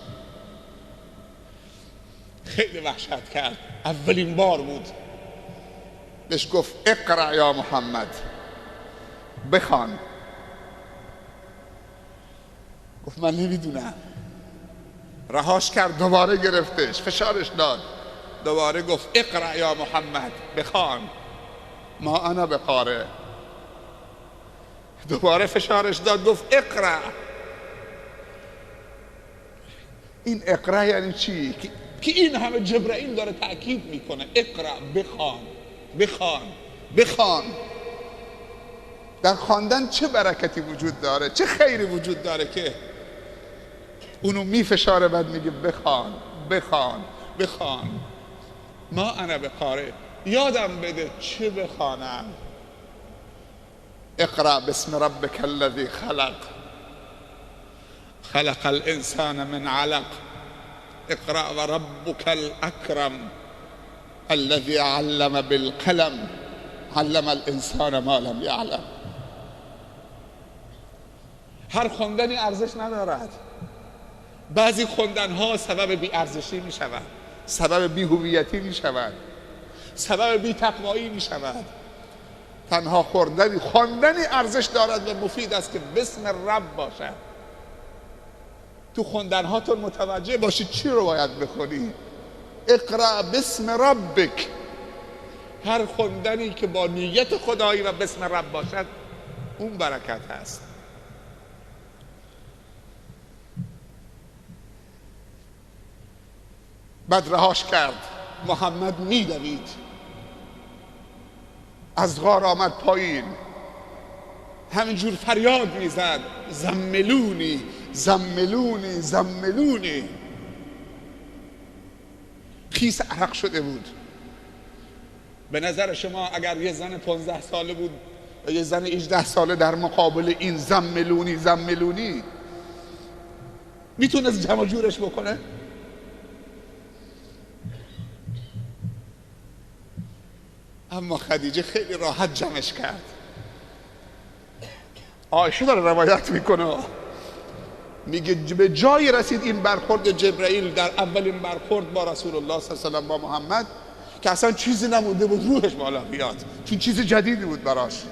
خیلی وحشت کرد. اولین بار بود. بهش گفت اقرأ یا محمد، بخوان. گفت من نمیدونم. رهاش کرد، دوباره گرفتش، فشارش داد، دوباره گفت اقرأ یا محمد، بخوان. ما انا بقارئ. دوباره فشارش داد، گفت اقرأ. این اقرأ یعنی چی؟ که این همه جبرائیل داره تأکید میکنه اقرأ، بخوان، بخوان، بخوان. در خواندن چه برکتی وجود داره، چه خیری وجود داره که اونو میفشاره، بعد میگه بخوان، بخوان، بخوان. ما انا بقارئ. یادم بده چه بخوانم. اقرأ باسم ربک الذی خلق، خلق الانسان من علق، اقرأ و ربک الاکرم الذي علم بالقلم، علم الانسان ما لم يعلم. هر خوندنی ارزش ندارد. بعضی خوندنها سبب بی ارزشی می شود، سبب بی هویتی می شود، سبب بی تقوایی می شود. تنها خواندنی ارزش دارد و مفید است که بسم رب باشد. تو خوندنهاتون متوجه باشید چی رو باید بخونی. اقرأ باسم ربک. هر خوندنی که با نیت خدایی و بسم رب باشد، اون برکت هست. بعد رهاش کرد. محمد میدوید، از غار آمد پایین، همینجور فریاد میزد زملونی، زملونی، زملونی. خیس عرق شده بود. به نظر شما اگر یه زن 15 ساله بود و یه زن 18 ساله در مقابل این زملونی، زملونی، میتونست جمع جورش بکنه؟ اما خدیجه خیلی راحت جمعش کرد. عایشه داره روایت میکنه، میگه به جایی رسید این برخورد جبرائیل در اولین برخورد با رسول الله صلی الله علیه و آله با محمد که اصلا چیزی نمونده بود روحش بالا بیاد، چون چیز جدیدی بود براش.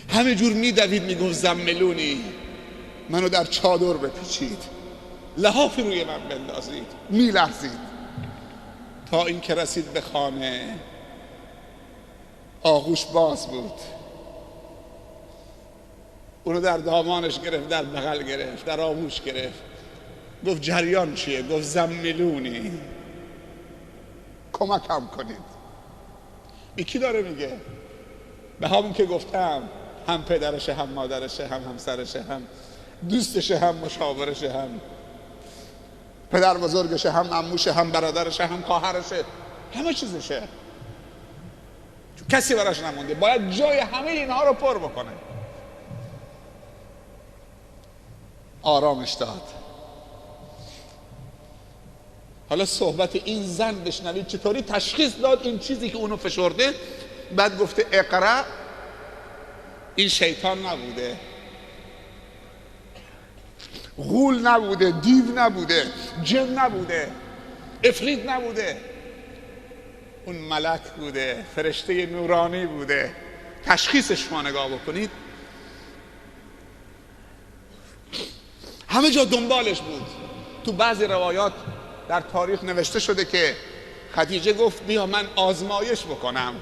همه جور میدوید، میگفت زملونی، منو در چادر بپیچید، لحافی روی من بندازید. میلرزید تا این که رسید به خانه. آغوش باز بود، اونو در دامانش گرفت، در بغل گرفت، در آغوش گرفت. گفت جریان چیه؟ گفت زملونی، کمکم کنید. به کی داره میگه؟ به همون که گفتم هم پدرشه، هم مادرشه، هم همسرشه، هم دوستشه، هم مشاورشه، هم پدر بزرگشه، هم عموشه، هم برادرشه، هم خواهرشه، همه چیزشه. کسی براش نمونده، باید جای همه اینها رو پر بکنه. آرامش داد. حالا صحبت این زن بشنوید چطوری تشخیص داد این چیزی که اونو فشرده. بعد گفته اقرا. این شیطان نبوده، غول نبوده، دیو نبوده، جن نبوده، عفریت نبوده، اون ملک بوده، فرشته نورانی بوده. تشخیصش ما نگاه بکنید، همه جا دنبالش بود. تو بعضی روایات در تاریخ نوشته شده که خدیجه گفت بیا من آزمایش بکنم.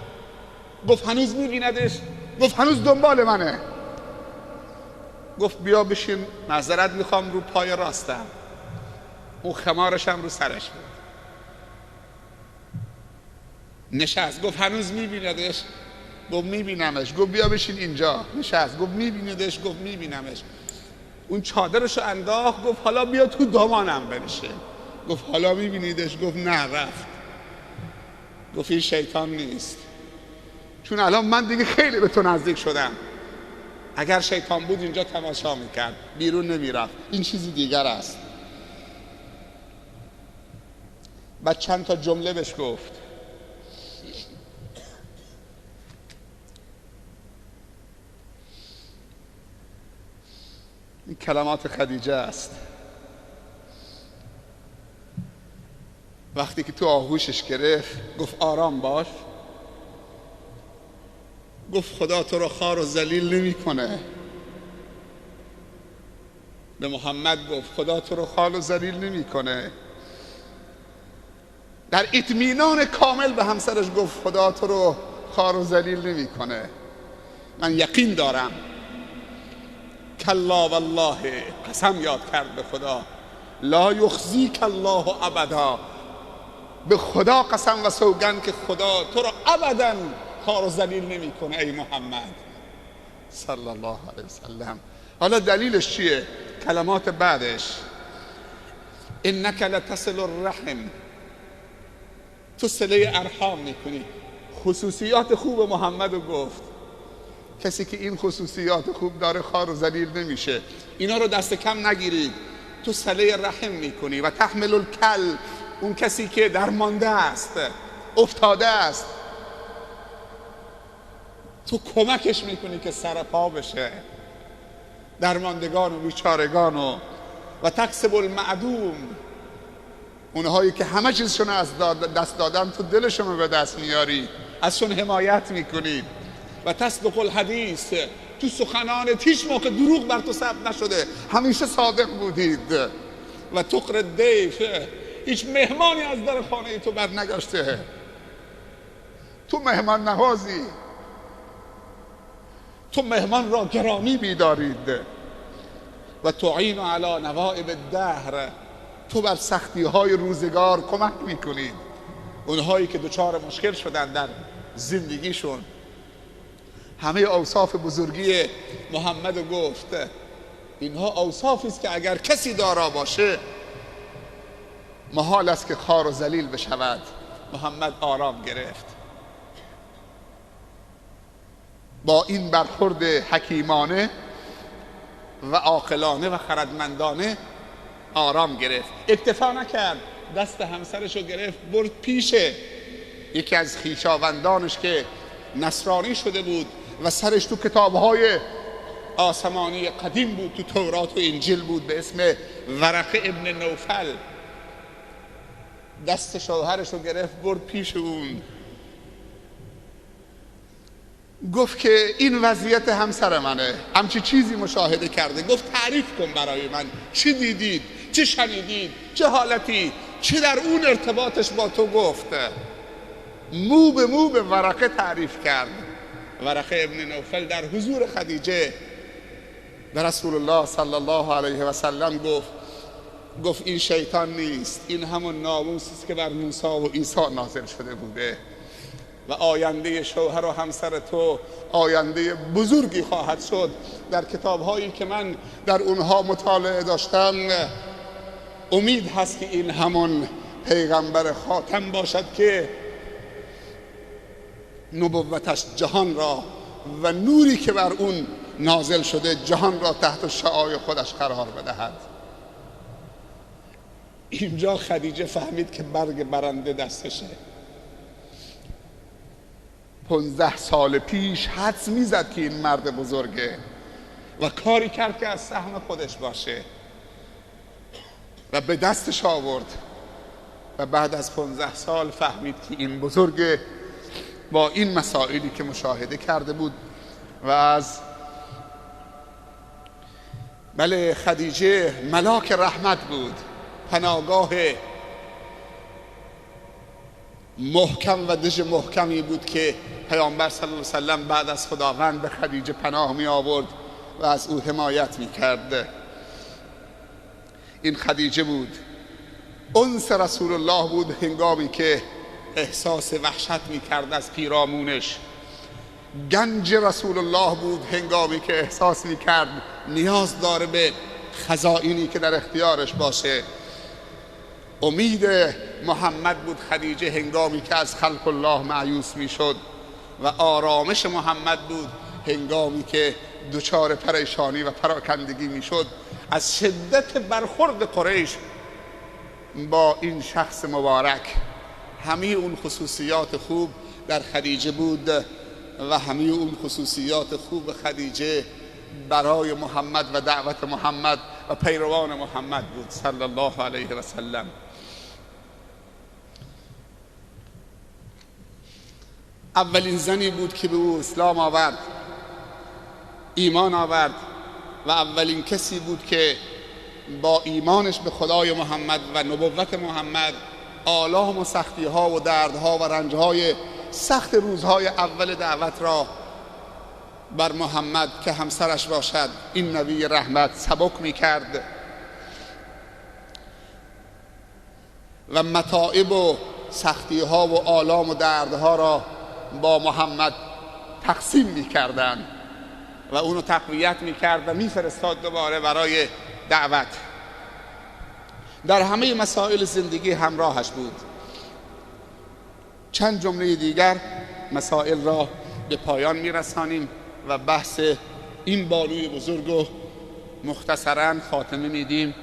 گفت هنوز میبیندش؟ گفت هنوز دنبال منه. گفت بیا بشین، معذرت میخوام رو پای راستم. اون خمارش هم رو سرش بود. نشست. گفت هنوز میبیندش؟ گفت میبینمش. گفت بیا بشین اینجا. نشست. گفت میبیندش؟ گفت میبینمش. اون چادرشو انداخت. گفت حالا بیا تو دامانم بنشه. گفت حالا میبینیدش؟ گفت نه رفت. گفت این شیطان نیست، چون الان من دیگه خیلی به تو نزدیک شدم. اگر شیطان بود اینجا تماشا میکرد، بیرون نمیرفت. این چیزی دیگر است. بعد چند تا جمله بهش گفت. این کلمات خدیجه است. وقتی که تو آغوشش گرفت گفت آرام باش. گفت خدا تو رو خوار و ذلیل نمیکنه. به محمد گفت خدا تو رو خوار و ذلیل نمیکنه. در اطمینان کامل به همسرش گفت خدا تو رو خوار و ذلیل نمیکنه. من یقین دارم. کلا والله، قسم یاد کرد به خدا. لا یخزیک الله ابدا، به خدا قسم و سوگند که خدا تو رو ابدا خوار و ذلیل نمیکنه ای محمد صلی الله علیه وسلم. حالا دلیلش چیه؟ کلمات بعدش. انک لتصل الرحم، تو صله ارحام میکنی. خصوصیات خوب محمد رو گفت. کسی که این خصوصیات خوب داره خوار و ذلیل نمیشه. اینا رو دست کم نگیرید. تو صله رحم میکنی. و تحمل الکل، اون کسی که درمانده است، افتاده است، تو کمکش میکنی که سر پا بشه. درماندگان و بیچارگان و تکسب المعدوم، اونهایی که همه چیزشون از دست دادن تو دلشون به دست میاری، ازشون حمایت میکنید. و تصدق الحدیث، تو سخنان هیچ موقع دروغ بر تو ثبت نشده، همیشه صادق بودید. و تقر الضیف، هیچ مهمانی از در خانه تو بر نگشته، تو مهمان نوازی، تو مهمان را گرامی بیدارید. و تعین علی نوائب الدهر، تو بر سختی های روزگار کمک میکنید. اونهایی که دچار مشکل شدن در زندگیشون. همه اوصاف بزرگی محمد گفت. اینها اوصافی است که اگر کسی دارا باشه محال است که خوار و ذلیل بشود. محمد آرام گرفت. با این برخورد حکیمانه و عاقلانه و خردمندانه آرام گرفت. اکتفا نکرد، دست همسرش رو گرفت برد پیش یکی از خویشاوندانش که نصرانی شده بود و سرش تو کتاب‌های آسمانی قدیم بود، تو تورات و انجیل بود، به اسم ورقه ابن نوفل. دست شوهرش رو گرفت برد پیش اون. گفت که این وضعیت همسر منه، همچی چیزی مشاهده کرده. گفت تعریف کن برای من، چی دیدید، چی شنیدید، چه حالتی، چی در اون ارتباطش با تو گفت. مو به مو به ورقه تعریف کرد. ورقه ابن نوفل در حضور خدیجه به رسول الله صلی الله علیه و سلم گفت این شیطان نیست، این همون ناموسی است که بر موسی و عیسی نازل شده بوده. و آینده شوهر و همسر تو آینده بزرگی خواهد شد. در کتاب‌هایی که من در اونها مطالعه داشتم امید هست که این همون پیغمبر خاتم باشد که نبوتش جهان را و نوری که بر اون نازل شده جهان را تحت شعاع خودش قرار بدهد. اینجا خدیجه فهمید که برگ برنده دستشه. 15 سال پیش حدس میزد که این مرد بزرگه و کاری کرد که از سهم خودش باشه و به دستش آورد و بعد از 15 سال فهمید که این بزرگه با این مسائلی که مشاهده کرده بود و از بله خدیجه ملاک رحمت بود، پناهگاه محکم و دژ محکمی بود که پیامبر صلی الله علیه و سلم بعد از خداوند به خدیجه پناه می آورد و از او حمایت می کرد. این خدیجه بود، انس رسول الله بود هنگامی که احساس وحشت می کرد از پیرامونش. گنج رسول الله بود هنگامی که احساس می کرد نیاز داره به خزائنی که در اختیارش باشه. امید محمد بود خدیجه هنگامی که از خلق الله مایوس می شد و آرامش محمد بود هنگامی که دچار پریشانی و پراکندگی می شد. از شدت برخورد قریش با این شخص مبارک همه اون خصوصیات خوب در خدیجه بود و همه اون خصوصیات خوب خدیجه برای محمد و دعوت محمد و پیروان محمد بود صلی الله علیه و سلم. اولین زنی بود که به او اسلام آورد، ایمان آورد و اولین کسی بود که با ایمانش به خدای محمد و نبوت محمد آلام و سختی ها و دردها و رنج های سخت روزهای اول دعوت را بر محمد که همسرش باشد این نبی رحمت سبک می کرد و متاعب و سختی ها و آلام و دردها را با محمد تقسیم می کردن و اونو تقویت می کرد و می فرستاد دوباره برای دعوت. در همه مسائل زندگی همراهش بود. چند جمله دیگر مسائل را به پایان می رسانیم و بحث این بانوی بزرگ رو مختصراً خاتمه میدیم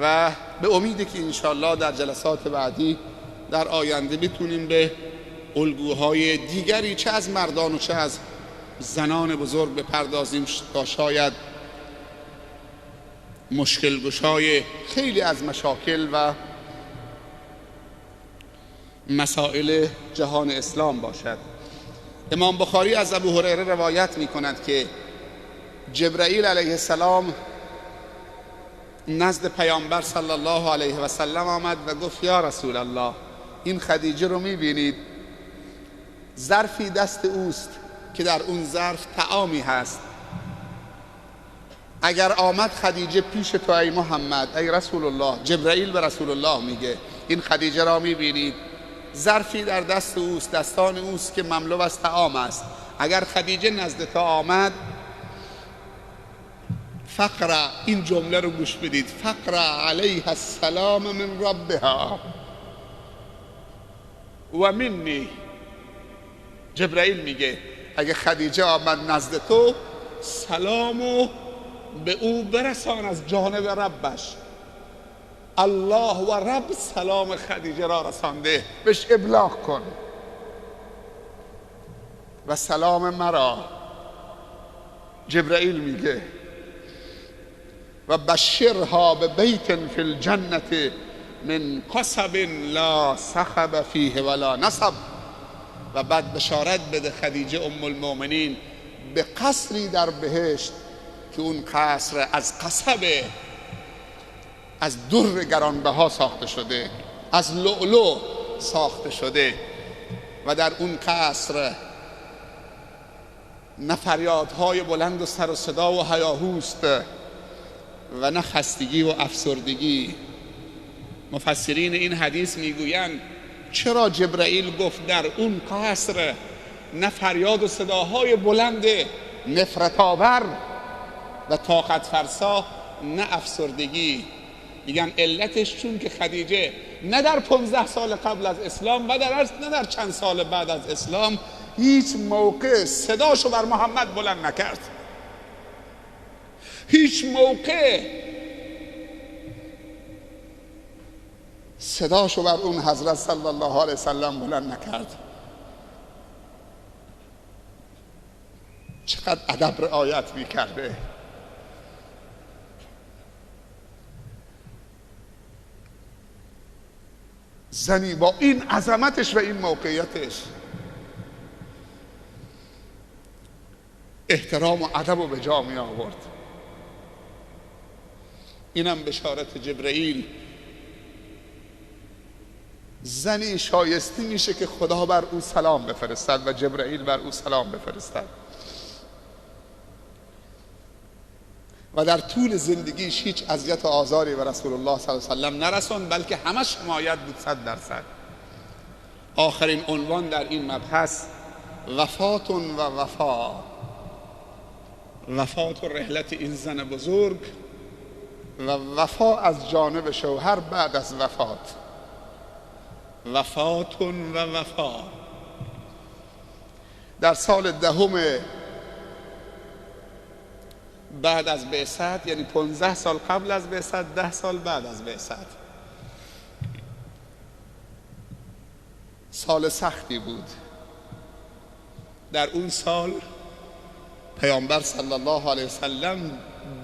و به امیدی که انشالله در جلسات بعدی در آینده بتونیم به الگوهای دیگری چه از مردان و چه از زنان بزرگ بپردازیم تا شاید مشکل گشای خیلی از مشاکل و مسائل جهان اسلام باشد. امام بخاری از ابو هریره روایت می کند که جبرائیل علیه السلام نزد پیامبر صلی الله علیه و سلم آمد و گفت یا رسول الله، این خدیجه رو می بینید؟ ظرفی دست اوست که در اون ظرف طعامی هست. اگر آمد خدیجه پیش تو ای محمد، ای رسول الله، جبرائیل به رسول الله میگه این خدیجه را می بینید؟ ظرفی در دست اوست، دستان اوست که مملو از طعام است. اگر خدیجه نزد تو آمد فقرا، این جمله رو گوش بدید، فقرا علیها السلام من ربها و منی. جبرائیل میگه اگه خدیجه آمد نزد تو سلامو به او برسان از جانب ربش. الله و رب سلام خدیجه را رسانده، بهش ابلاغ کن و سلام مرا. جبرائیل میگه و بشرها به بیت فی الجنة من قصب لا صخب فیه ولا نصب. و بعد بشارت بده خدیجه ام المؤمنین به قصری در بهشت که اون قصر از قصبه، از در گرانبها ساخته شده، از لؤلؤ ساخته شده و در اون قصر نه فریادهای بلند و سر و صدا و هیاهوست و نه خستگی و افسردگی. مفسرین این حدیث میگویند چرا جبرائیل گفت در اون قصر نه فریاد و صداهای بلند نفرت آور و طاقت فرسا، نه افسردگی؟ میگن علتش چون که خدیجه نه در 15 سال قبل از اسلام و نه در چند سال بعد از اسلام هیچ موقع صداشو بر محمد بلند نکرد، هیچ موقع صداشو بر اون حضرت صلی الله علیه وسلم بلند نکرد. چقدر ادب رعایت میکرده. زنی با این عظمتش و این موقعیتش احترام و ادب رو به جا می آورد. اینم بشارت جبرائیل، زنی شایسته میشه که خدا بر او سلام بفرستد و جبرائیل بر او سلام بفرستد و در طول زندگیش هیچ اذیت و آزاری به رسول الله صلی الله علیه و سلم نرسوند، بلکه همش حمایت بود 100%. آخرین عنوان در این مبحث وفات و وفا، وفات و رحلت این زن بزرگ و وفا از جانب شوهر بعد از وفات. وفات و وفا. در سال 10 بعد از بعثت، یعنی 15 سال قبل از بعثت، 10 سال بعد از بعثت، سال سختی بود. در اون سال پیامبر صلی الله علیه وسلم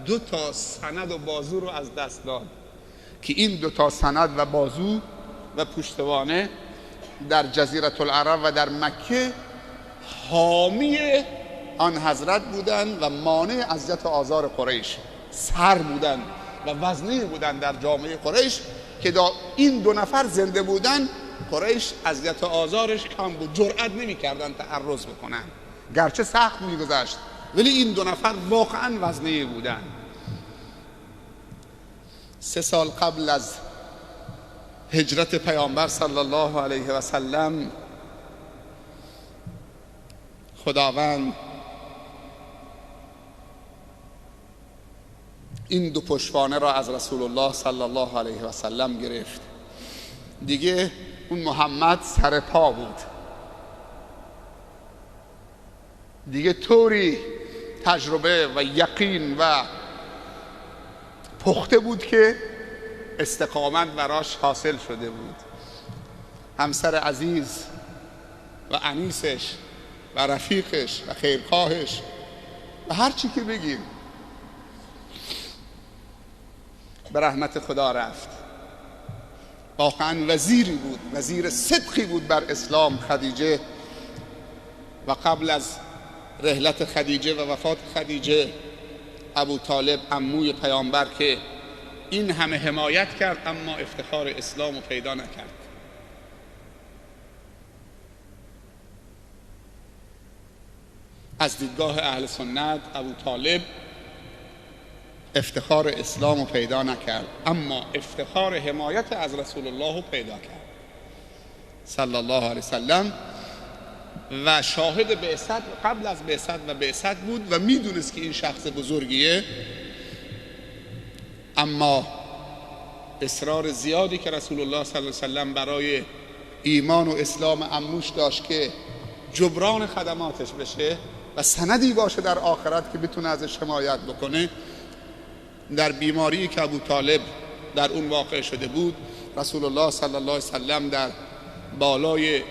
2 سند و بازو رو از دست داد که این 2 سند و بازو و پشتوانه در جزیره العرب و در مکه حامی آن حضرت بودند و مانع اذیت و آزار قریش، سر بودند و وزنی بودند در جامعه قریش که این 2 نفر زنده بودند قریش اذیت و آزارش کم بود، جرئت نمی‌کردند تعرض بکنن، گرچه سخت می‌گذشت ولی این 2 نفر واقعا وزنی بودند. 3 سال قبل از هجرت پیامبر صلی الله علیه و سلم خداوند این 2 پشتوانه را از رسول الله صلی الله علیه و سلم گرفت. دیگه اون محمد سر پا بود، دیگه طوری تجربه و یقین و پخته بود که استقامت براش حاصل شده بود. همسر عزیز و انیسش و رفیقش و خیرخواهش و هر چی که بگیم به رحمت خدا رفت. واقعا وزیری بود، وزیر صدقی بود بر اسلام خدیجه. و قبل از رحلت خدیجه و وفات خدیجه، ابو طالب عموی پیامبر که این همه حمایت کرد اما افتخار اسلام رو پیدا نکرد. از دیدگاه اهل سنت ابو طالب افتخار اسلام رو پیدا نکرد اما افتخار حمایت از رسول الله رو پیدا کرد صلی الله علیه وسلم و شاهد بعثت قبل از بعثت و بعثت بود و میدونست که این شخص بزرگیه، اما اصرار زیادی که رسول الله صلی الله علیه وسلم برای ایمان و اسلام عموش داشت که جبران خدماتش بشه و سندی باشه در آخرت که بتونه ازش حمایت بکنه. در بیماری که ابو طالب در اون واقع شده بود، رسول الله صلی الله علیه وسلم در بالای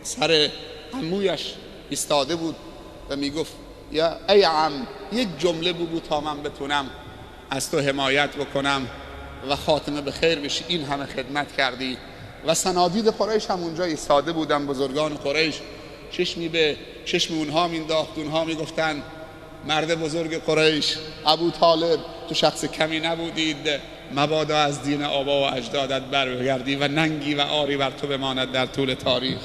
سر عمویش ایستاده بود و میگفت یا ای عم، یک جمله بگو تا من بتونم از تو حمایت بکنم و خاتمه به خیر بشی، این همه خدمت کردی. و صنادید قریش هم اونجا ایستاده بودن، بزرگان قریش، چشمی به چشم اونها مینداخت، اونها میگفتن مرد بزرگ قریش، ابو طالب، تو شخص کمی نبودید، مبادا از دین آبا و اجدادت برگردی و ننگی و آری بر تو بماند در طول تاریخ.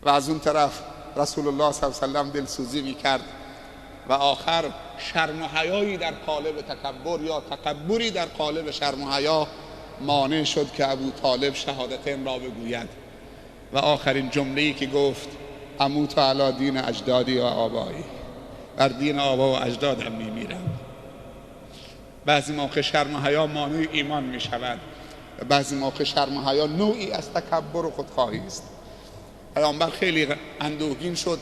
و از اون طرف رسول الله صلی الله علیه و سلم دلسوزی میکرد و آخر شرم و حیایی در قالب تکبر یا تکبری در قالب شرم و حیا مانع شد که ابو طالب شهادتین را بگوید. و آخرین جمله‌ای که گفت اموت علی دین اجدادی و آبایی، بر دین آبا و اجدادم میمیرم. بعضی موقع شرم و حیا مانع ایمان می شود و بعضی موقع شرم و حیا نوعی از تکبر و خودخواهی است. پیامبر خیلی اندوهگین شد.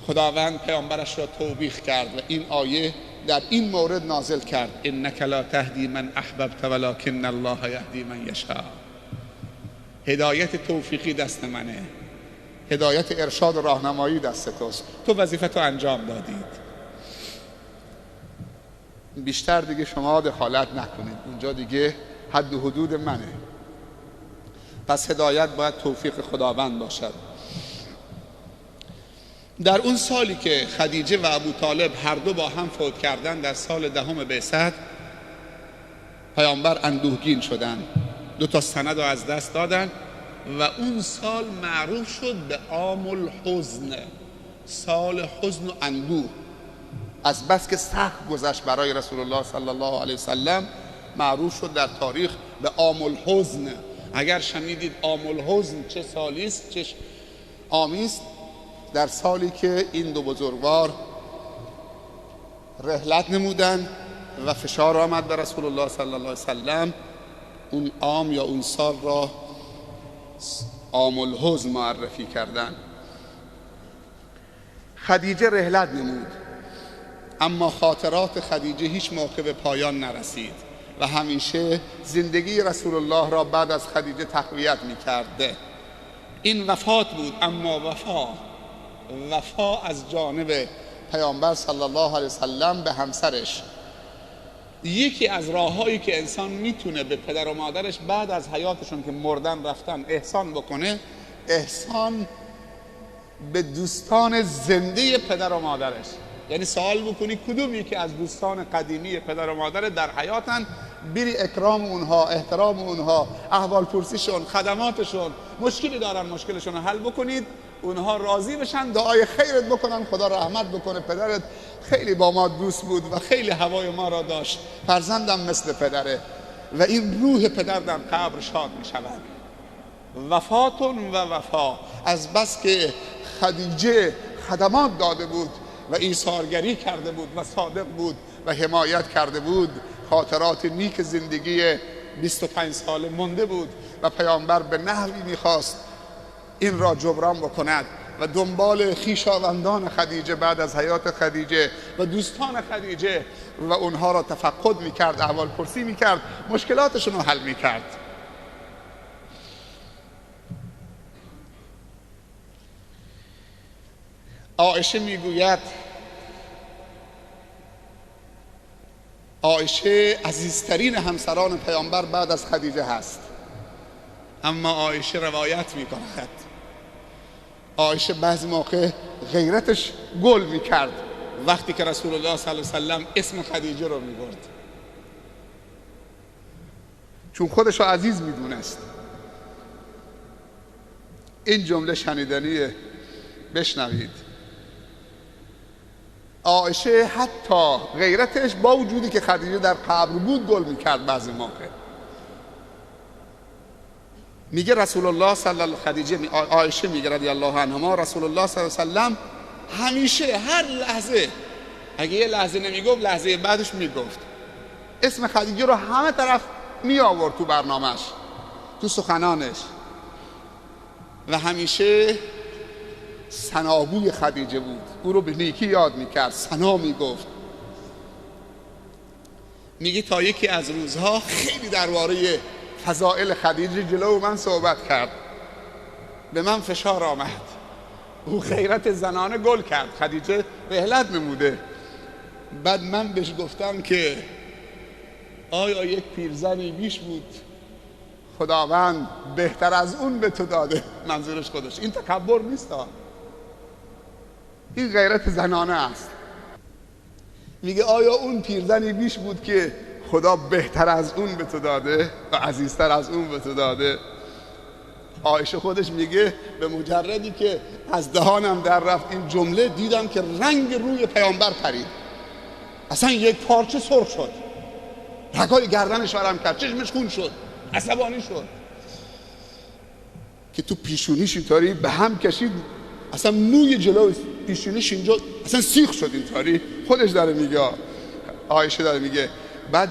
خداوند پیامبرش را توبیخ کرد و این آیه در این مورد نازل کرد: انک لا تهدی من احببت ولکن الله یهدی من یشاء. هدایت توفیقی دست منه، هدایت ارشاد و راهنمایی دست توست، تو وظیفت رو انجام دادید، بیشتر دیگه شما دخالت نکنید، اونجا دیگه حد و حدود منه. پس هدایت باید توفیق خداوند باشد. در اون سالی که خدیجه و ابو طالب هر دو با هم فوت کردن، در سال 10 بعثت، پیامبر اندوهگین شدن، 2 سند رو از دست دادن و اون سال معروف شد به عام الحزن، سال حزن و اندوه. از بس که سخت گذشت برای رسول الله صلی الله علیه وسلم معروف شد در تاریخ به عام الحزن. اگر شنیدید عام الحزن چه سالی است، چه عامی است، در سالی که این دو بزرگوار رحلت نمودند و فشار آمد به رسول الله صلی الله علیه وسلم، اون عام یا اون سال را عام الحزن معرفی کردند. خدیجه رحلت نمود، اما خاطرات خدیجه هیچ موقع به پایان نرسید و همیشه زندگی رسول الله را بعد از خدیجه تقویت می‌کرد. این وفات بود، اما وفا از جانب پیامبر صلی الله علیه وسلم به همسرش. یکی از راه‌هایی که انسان میتونه به پدر و مادرش بعد از حیاتشون که مردن رفتن احسان بکنه، احسان به دوستان زنده پدر و مادرش. یعنی سوال بکنی کدوم یکی از دوستان قدیمی پدر و مادر در حیاتن، بری اکرام اونها، احترام اونها، احوال پرسیشون، خدماتشون، مشکلی دارن مشکلشون رو حل بکنید، اونها راضی بشن، دعای خیرت بکنن، خدا رحمت بکنه، پدرت خیلی با ما دوست بود و خیلی هوای ما را داشت، فرزندم مثل پدره، و این روح پدر در قبر شاد می شود. وفاتون و وفا. از بس که خدیجه خدمات داده بود و ایثارگری کرده بود و صادق بود و حمایت کرده بود، خاطرات نیک زندگی 25 ساله مونده بود و پیامبر به نحوی میخواست این را جبران بکند و دنبال خویشاوندان خدیجه بعد از حیات خدیجه و دوستان خدیجه و اونها را تفقد میکرد، احوال پرسی میکرد، مشکلاتشون رو حل میکرد. عایشه میگوید، عایشه عزیزترین همسران پیامبر بعد از خدیجه هست، اما عایشه روایت میکند عایشه بعضی موقع غیرتش گل میکرد وقتی که رسول الله صلی الله علیه وسلم اسم خدیجه رو میبرد، چون خودش رو عزیز میدونست. این جمله شنیدنیه، بشنوید. عایشه حتی غیرتش با وجودی که خدیجه در قبر بود گل میکرد بعضی موقع. میگه رسول الله صلی الله خدیجه عایشه میگه رضی الله عنها، رسول الله صلی الله علیه وسلم همیشه هر لحظه، اگه یه لحظه نمیگفت لحظه بعدش میگفت، اسم خدیجه رو همه طرف می آورد تو برنامهش، تو سخنانش، و همیشه ثنابوی خدیجه بود، او رو به نیکی یاد میکرد، ثنا میگفت. میگه تا یکی از روزها خیلی درباره فضائل خدیجه جلو من صحبت کرد، به من فشار آمد، او غیرت زنانه گل کرد، خدیجه رحلت نموده. بعد من بهش گفتم که آیا یک پیرزنی بیش بود خداوند بهتر از اون به تو داده؟ منظورش خودش، این تکبر نیست، این غیرت زنانه است. میگه آیا اون پیرزنی بیش بود که خدا بهتر از اون به تو داده و عزیزتر از اون به تو داده؟ عایشه خودش میگه به مجردی که از دهانم در رفت این جمله، دیدم که رنگ روی پیامبر پرید، اصلا یک پارچه سرخ شد، رگای گردنش ورم کرد، چشمش خون شد، عصبانی شد که تو پیشونیش اینطوری به هم کشید، اصلا موی جلو پیشونیش اینجا اصلا سیخ شد اینطوری. خودش داره میگه، عایشه داره میگه. بعد